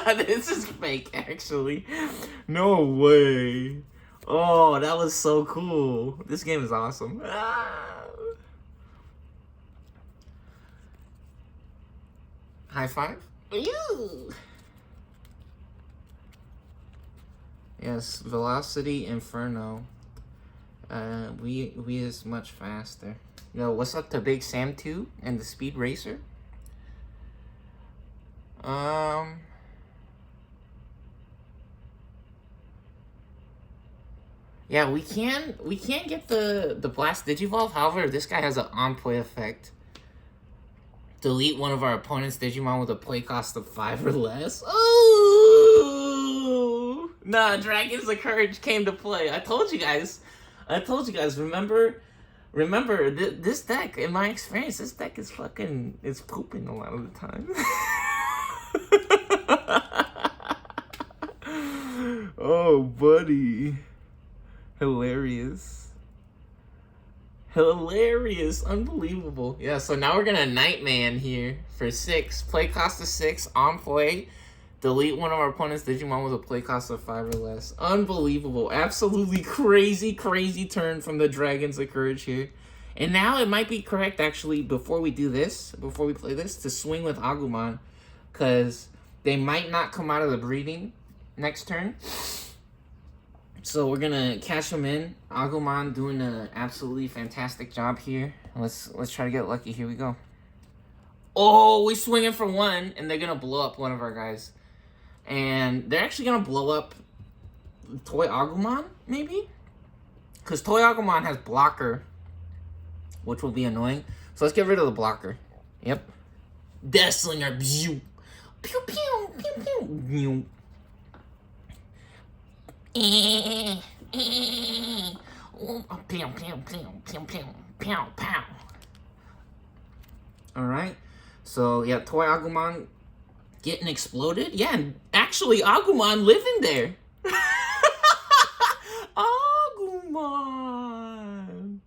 This is fake, actually. No way. Oh, that was so cool. This game is awesome. High five. Ew. Yes, Velocity Inferno. We is much faster. Yo, what's up to Big Sam 2 and the Speed Racer? Yeah, we can get the Blast Digivolve. However, this guy has an on-play effect. Delete one of our opponent's Digimon with a play cost of 5 or less. Oh! Nah, Dragons of Courage came to play. I told you guys. Remember, this deck, in my experience, this deck is it's pooping a lot of the time. Oh, buddy. Hilarious. Unbelievable. Yeah, so now we're gonna Nightman here for 6. Play cost of 6, on play. Delete one of our opponent's Digimon with a play cost of 5 or less. Unbelievable. Absolutely crazy turn from the Dragons of Courage here. And now it might be correct, actually, before we play this, to swing with Agumon. Because they might not come out of the breeding next turn. So we're gonna cash them in. Agumon doing an absolutely fantastic job here. Let's try to get lucky. Here we go. Oh, we're swinging for 1, and they're gonna blow up one of our guys. And they're actually gonna blow up Toy Agumon, maybe? Because Toy Agumon has blocker, which will be annoying. So let's get rid of the blocker. Yep. Death Slinger. Pew, pew, pew, pew. Alright, so yeah, Toy Agumon getting exploded. Yeah, and actually Agumon living there. Agumon,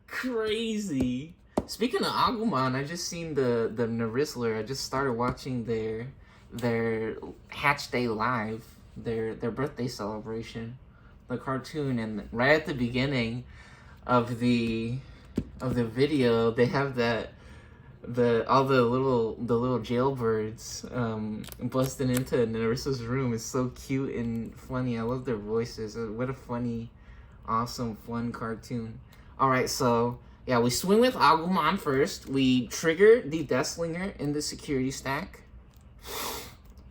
crazy. Speaking of Agumon, I just seen the Nerisler. I just started watching their Hatch Day Live. Their birthday celebration, the cartoon, and right at the beginning of the video, they have all the little jailbirds busting into Narissa's room. It's so cute and funny. I love their voices. What a funny, awesome, fun cartoon. All right, so yeah, we swing with Agumon first. We trigger the Death Slinger in the security stack,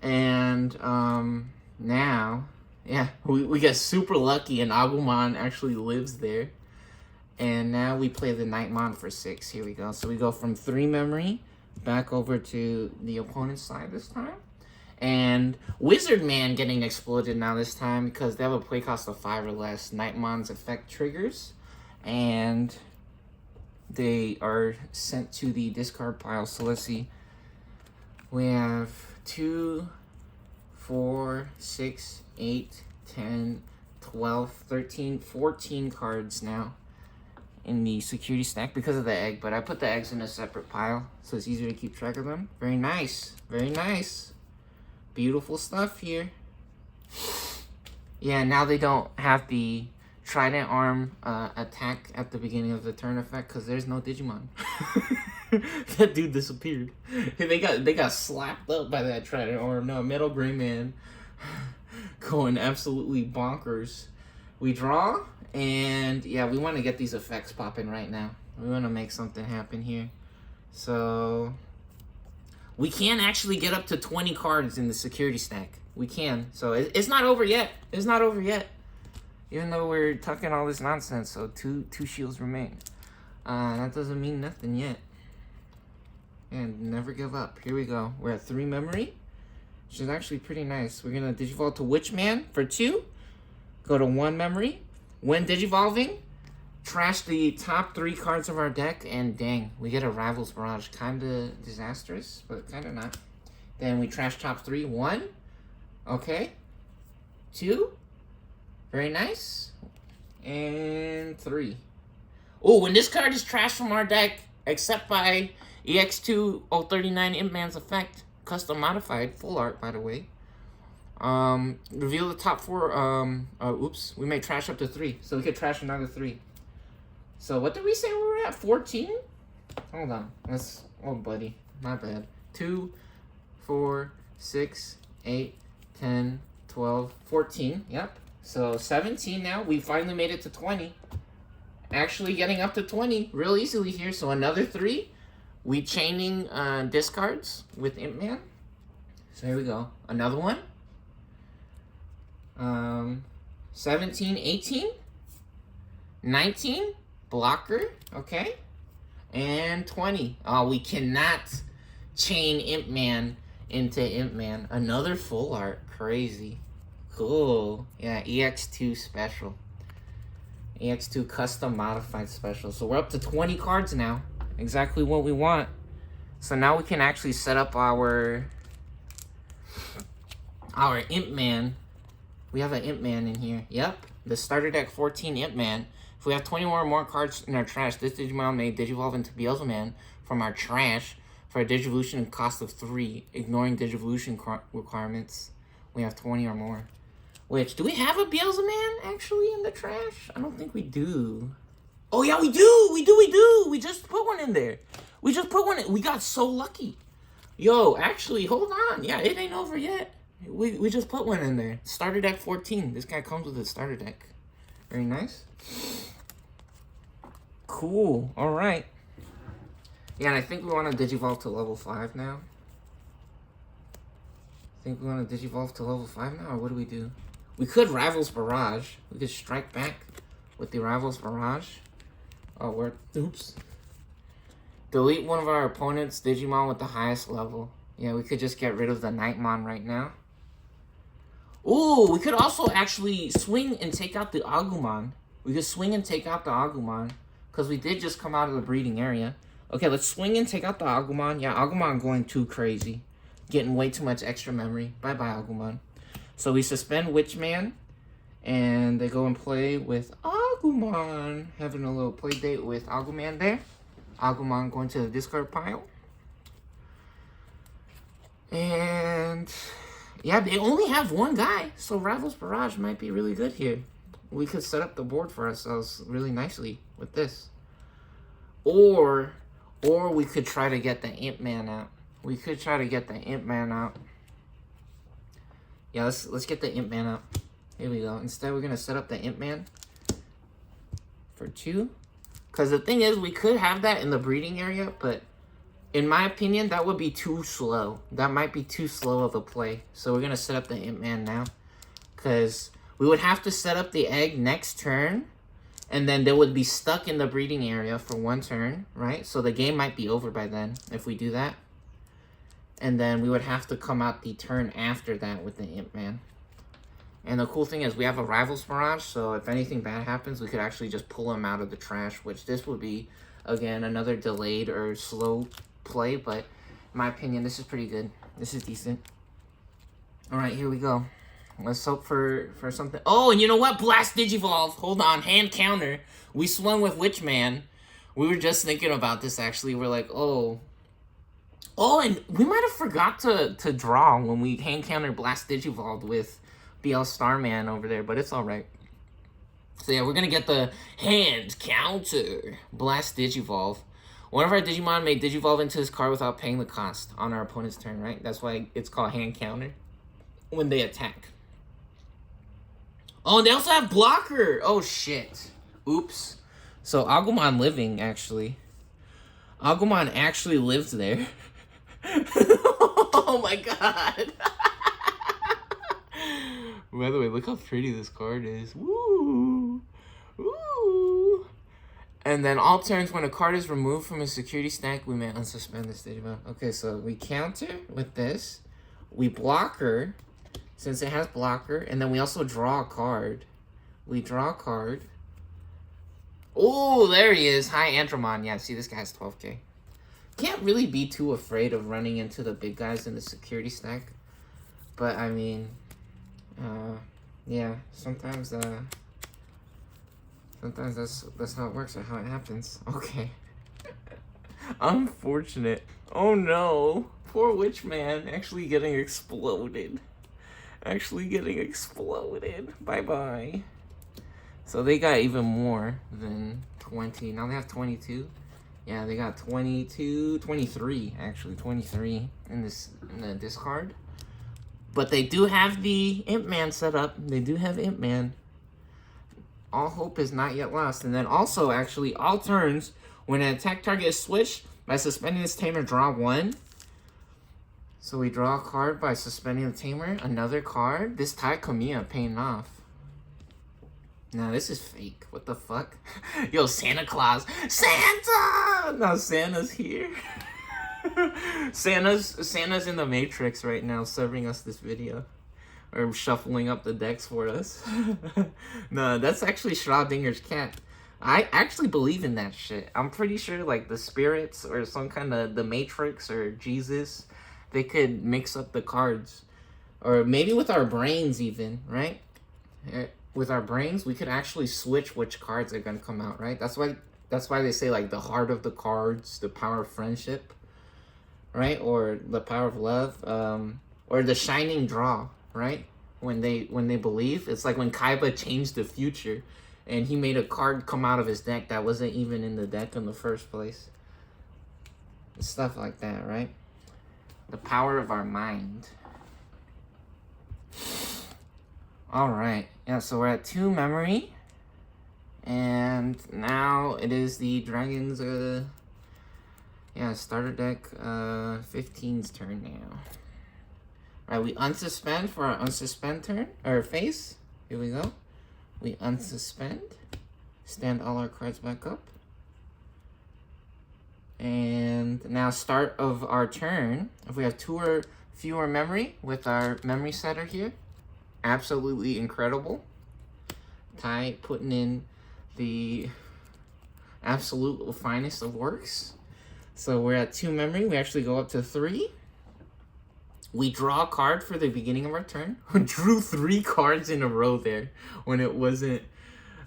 and now, yeah, we get super lucky and Agumon actually lives there. And now we play the Nightmon for 6. Here we go. So we go from 3 memory back over to the opponent's side this time. And Wizard Man getting exploded now this time because they have a play cost of 5 or less. Nightmon's effect triggers. And they are sent to the discard pile. So let's see. We have 2, 4, 6, 8, 10, 12, 13, 14 cards now in the security stack because of the egg, but I put the eggs in a separate pile so it's easier to keep track of them. Very nice. Beautiful stuff here. Yeah, now they don't have the Trident Arm attack at the beginning of the turn effect because there's no Digimon. That dude disappeared. They got slapped up by that Trident Arm. No, Metal Gray Man going absolutely bonkers. We draw, and yeah, we want to get these effects popping right now. We want to make something happen here. So we can actually get up to 20 cards in the security stack. We can. So it's not over yet. Even though we're talking all this nonsense, so two shields remain. That doesn't mean nothing yet. And never give up. Here we go. We're at 3 memory, which is actually pretty nice. We're gonna digivolve to Witchman for 2. Go to 1 memory. When digivolving, trash the top 3 cards of our deck, and dang, we get a Rival's Barrage. Kinda disastrous, but kinda not. Then we trash top 3. 1. Okay. 2. Very nice. And 3. Oh, when this card is trashed from our deck, except by EX2 039 Impman's effect, custom modified, full art by the way. Reveal the top 4. Oops, we may trash up to 3, so we could trash another 3. So what did we say we were at? 14? Hold on. Oh, buddy, my bad. 2, 4, 6, 8, 10, 12, 14. Yep. So 17 now. We finally made it to 20. Actually getting up to 20 real easily here. So another 3. We chaining discards with Imp Man. So here we go. Another one. 17, 18, 19, blocker, okay, and 20. Oh, we cannot chain Imp Man into Imp Man. Another full art, crazy, cool. Yeah, EX2 special, EX2 custom modified special. So we're up to 20 cards now, exactly what we want. So now we can actually set up our Imp Man. We have an Imp Man in here. Yep, the starter deck 14 Imp Man. If we have 20 or more cards in our trash, this Digimon may Digivolve into Beelzemon from our trash for a Digivolution cost of 3. Ignoring Digivolution requirements, we have 20 or more. Which, do we have a Beelzemon actually in the trash? I don't think we do. Oh yeah, we do! We do! We just put one in there. We just put one in. We got so lucky. Yo, actually, hold on. Yeah, it ain't over yet. We just put one in there. Starter deck 14. This guy comes with a starter deck. Very nice. Cool. Alright. Yeah, and I think we want to Digivolve to level 5 now. I think we want to Digivolve to level 5 now, or what do we do? We could Rival's Barrage. We could strike back with the Rival's Barrage. Oh, we're... Oops. Delete one of our opponent's Digimon with the highest level. Yeah, we could just get rid of the Nightmon right now. Ooh, we could also actually swing and take out the Agumon. We could swing and take out the Agumon, because we did just come out of the breeding area. Okay, let's swing and take out the Agumon. Yeah, Agumon going too crazy. Getting way too much extra memory. Bye-bye, Agumon. So we suspend Witchman, and they go and play with Agumon. Having a little play date with Agumon there. Agumon going to the discard pile. And... yeah, they only have one guy, so Rival's Barrage might be really good here. We could set up the board for ourselves really nicely with this. Or we could try to get the Imp Man out. We could try to get the Imp Man out. Yeah, let's get the Imp Man out. Here we go. Instead, we're going to set up the Imp Man for 2. Because the thing is, we could have that in the breeding area, but... in my opinion, that would be too slow. That might be too slow of a play. So we're going to set up the Imp Man now. Because we would have to set up the egg next turn. And then they would be stuck in the breeding area for 1 turn, right? So the game might be over by then if we do that. And then we would have to come out the turn after that with the Imp Man. And the cool thing is we have a Rival's Barrage. So if anything bad happens, we could actually just pull him out of the trash. Which this would be, again, another delayed or slow play, but in my opinion, this is pretty good. This is decent. All right, here we go. Let's hope for something. Oh, and you know what? Blast Digivolve. Hold on, hand counter. We swung with Witchman. We were just thinking about this actually. We're like, oh, and we might have forgot to draw when we hand counter Blast Digivolve with BL Starman over there, but it's all right. So yeah, we're gonna get the hand counter Blast Digivolve. One of our Digimon may Digivolve into this card without paying the cost on our opponent's turn, right? That's why it's called hand counter when they attack. Oh, and they also have blocker. Oh, shit. Oops. So, Agumon living, actually. Agumon actually lives there. Oh, my God. By the way, look how pretty this card is. Woo. Woo. And then all turns when a card is removed from a security stack, we may unsuspend this Digimon. Okay, so we counter with this. We blocker, since it has blocker. And then we also draw a card. We draw a card. Oh, there he is. Hi, Andromon. Yeah, see, this guy has 12k. Can't really be too afraid of running into the big guys in the security stack. But, I mean, yeah, sometimes that's how it works or how it happens. Okay. Unfortunate. Oh no. Poor Witchman actually getting exploded. Bye-bye. So they got even more than 20. Now they have 22. Yeah, they got 22, 23, actually, 23 in the discard. But they do have the Imp Man set up. They do have Imp Man. All hope is not yet lost. And then also, actually, all turns, when an attack target is switched, by suspending this tamer, draw 1. So we draw a card by suspending the tamer. Another card. This Tai Kamiya paying off. Now, this is fake. What the fuck? Yo, Santa Claus. Santa! Now Santa's here. Santa's in the Matrix right now, serving us this video. Or shuffling up the decks for us. No, that's actually Schrodinger's cat. I actually believe in that shit. I'm pretty sure, like, the spirits or some kind of the Matrix or Jesus, they could mix up the cards. Or maybe with our brains even, right? With our brains, we could actually switch which cards are going to come out, right? That's why they say, like, the heart of the cards, the power of friendship, right? Or the power of love, or the shining draw, right? When they believe, it's like when Kaiba changed the future and he made a card come out of his deck that wasn't even in the deck in the first place. Stuff like that, right? The power of our mind. All right, yeah, so we're at 2 memory, and now it is the Dragons, starter deck, 15's turn now. All right, we unsuspend for our unsuspend turn, or phase. Here we go. We unsuspend, stand all our cards back up. And now start of our turn, if we have 2 or fewer memory with our memory setter here, absolutely incredible. Tai putting in the absolute finest of works. So we're at 2 memory. We actually go up to 3. We draw a card for the beginning of our turn. We drew 3 cards in a row there when it wasn't,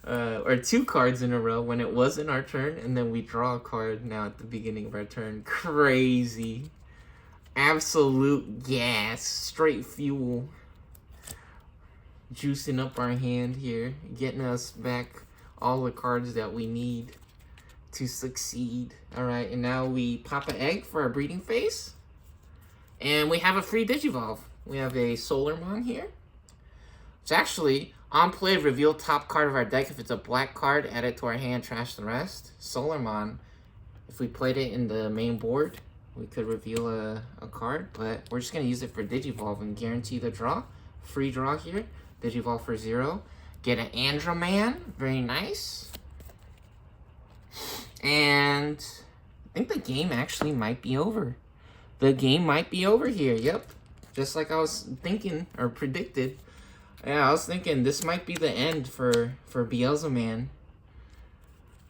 or 2 cards in a row when it wasn't our turn. And then we draw a card now at the beginning of our turn. Crazy. Absolute gas. Straight fuel. Juicing up our hand here, getting us back all the cards that we need to succeed. All right, and now we pop an egg for our breeding phase, and we have a free Digivolve. We have a Solarmon here. It's actually on play, reveal top card of our deck. If it's a black card, add it to our hand, trash the rest. Solarmon, if we played it in the main board, we could reveal a card, but we're just gonna use it for Digivolve and guarantee the draw. Free draw here. Digivolve for 0. Get an Androman. Very nice. And I think the game actually might be over. The game might be over here. Yep. Just like I was thinking or predicted. Yeah, I was thinking this might be the end for beelzemon.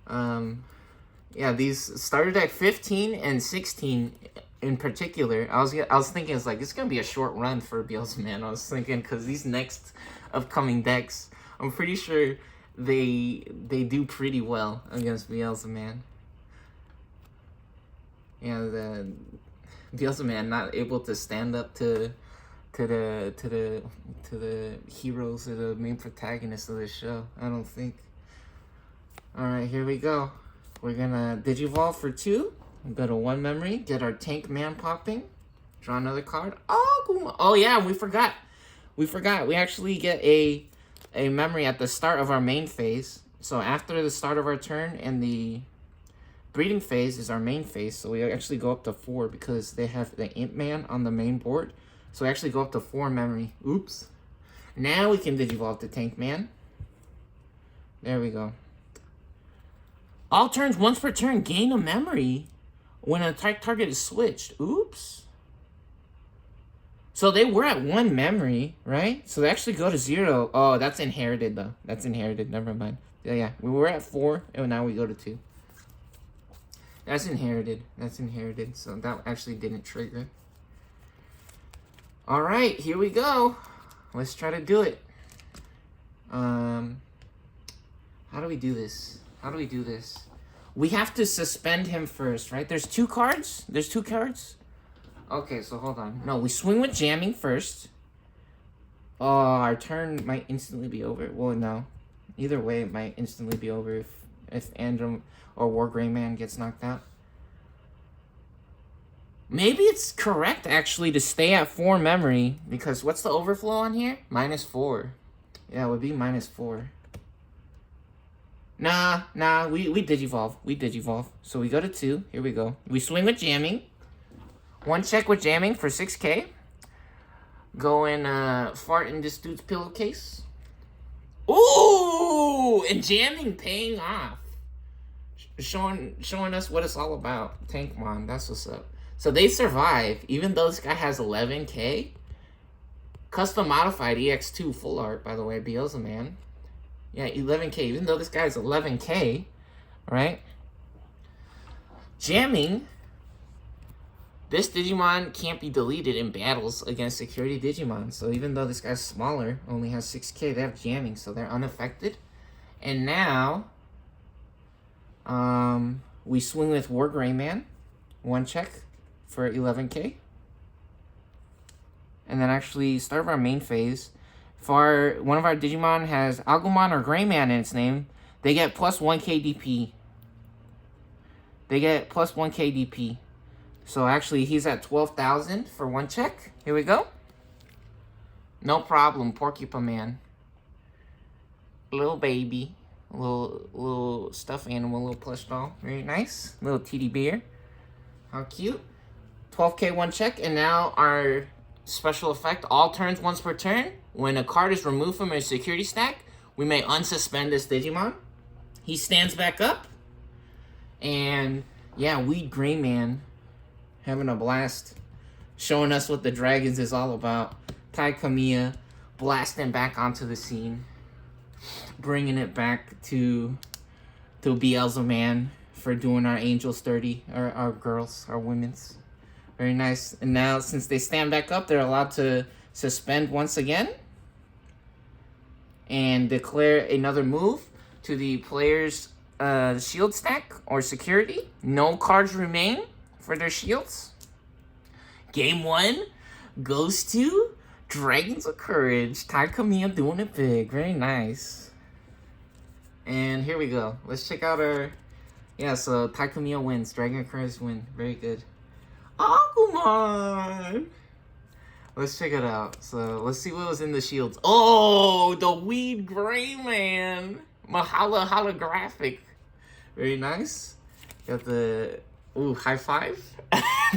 Yeah, these started at 15 and 16 in particular. I was thinking it's gonna be a short run for beelzemon. I was thinking because these next upcoming decks, I'm pretty sure they do pretty well against beelzemon. Yeah, the beelzemon not able to stand up to the heroes or the main protagonists of the show, I don't think. All right, here we go. We're gonna Digivolve for 2. Go to 1 memory, get our Tank Man popping, draw another card. Oh yeah, we forgot. We actually get a memory at the start of our main phase. So after the start of our turn and the breeding phase is our main phase. So we actually go up to 4 because they have the Imp Man on the main board. So we actually go up to 4 memory. Oops. Now we can Digivolve to Tank Man. There we go. All turns once per turn gain a memory when an attack target is switched. Oops. So they were at 1 memory, right? So they actually go to 0. Oh, that's inherited though. That's inherited. Never mind. Yeah. We were at 4 and now we go to 2. That's inherited. So that actually didn't trigger. All right, here we go. Let's try to do it. How do we do this? We have to suspend him first, right? There's 2 cards? Okay, so hold on. No, we swing with jamming first. Oh, our turn might instantly be over. Well, no. Either way, it might instantly be over if Androm or War Gray Man gets knocked out. Maybe it's correct, actually, to stay at 4 memory. Because what's the overflow on here? -4. Yeah, it would be -4. Nah, we digivolve. We digivolve. So we go to 2. Here we go. We swing with jamming. 1 check with jamming for 6K. Go and fart in this dude's pillowcase. Ooh! And jamming paying off. Showing us what it's all about. Tankmon, that's what's up. So they survive, even though this guy has 11K. Custom modified EX2 full art, by the way, beelzemon. Yeah, 11K, even though this guy has 11K, right? Jamming. This Digimon can't be deleted in battles against security Digimon. So even though this guy's smaller, only has 6K, they have jamming, so they're unaffected. And now, we swing with War Greymon. 1 check for 11K. And then actually start of our main phase. For one of our Digimon has Agumon or Greymon in its name, they get plus 1K DP. They get plus 1K DP. So actually he's at 12,000 for 1 check. Here we go. No problem, Porcupine. Little baby. Little stuffed animal, little plush doll. Very nice. Little teddy bear. How cute. 12K 1 check, and now our special effect, all turns once per turn. When a card is removed from a security stack, we may unsuspend this Digimon. He stands back up. And yeah, Weed Greymon having a blast. Showing us what the dragons is all about. Tai Kamiya blasting back onto the scene. Bringing it back to beelzemon for doing our angels dirty. Our girls, our women's. Very nice. And now, since they stand back up, they're allowed to suspend once again. And declare another move to the player's shield stack or security. No cards remain for their shields. Game 1 goes to Dragons of Courage. Tai Kamiya doing it big. Very nice. And here we go. Let's check out our... Yeah, so Tai Kamiya wins. Dragon of Courage win. Very good. Agumon! Let's check it out. So, let's see what was in the shields. Oh, the Weed Greymon! Mahala holographic. Very nice. Got the... Ooh, high five?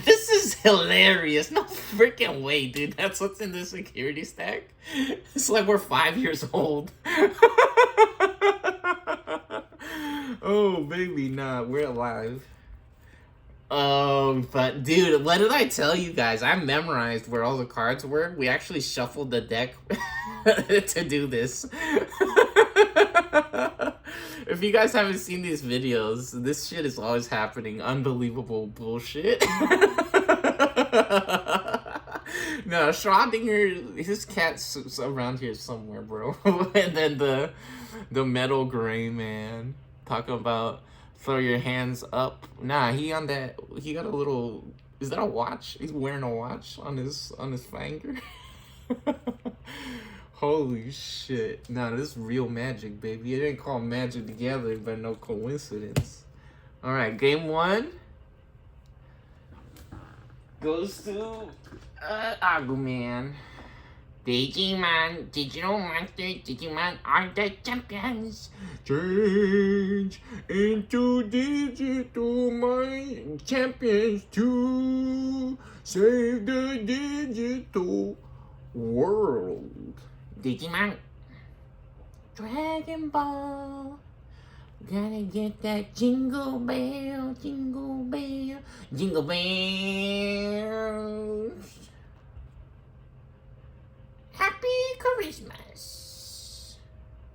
This is hilarious. No freaking way, dude. That's what's in the security stack? It's like we're 5 years old. Oh, baby, nah. We're alive. But dude, what did I tell you guys? I memorized where all the cards were. We actually shuffled the deck to do this. If you guys haven't seen these videos, this shit is always happening. Unbelievable bullshit. No, Schrodinger, his cat's around here somewhere, bro. And then the metal gray man. Talk about throw your hands up. Nah, he got a little, is that a watch? He's wearing a watch on his finger. Holy shit. Nah, this is real magic, baby. It ain't called magic together, but no coincidence. Alright, game 1 goes to Agumon. Digimon, digital monster, Digimon are the champions. Change into digital mind champions to save the digital world. Digimon, Dragon Ball. Gotta get that jingle bell, jingle bell, jingle bells. Happy Christmas.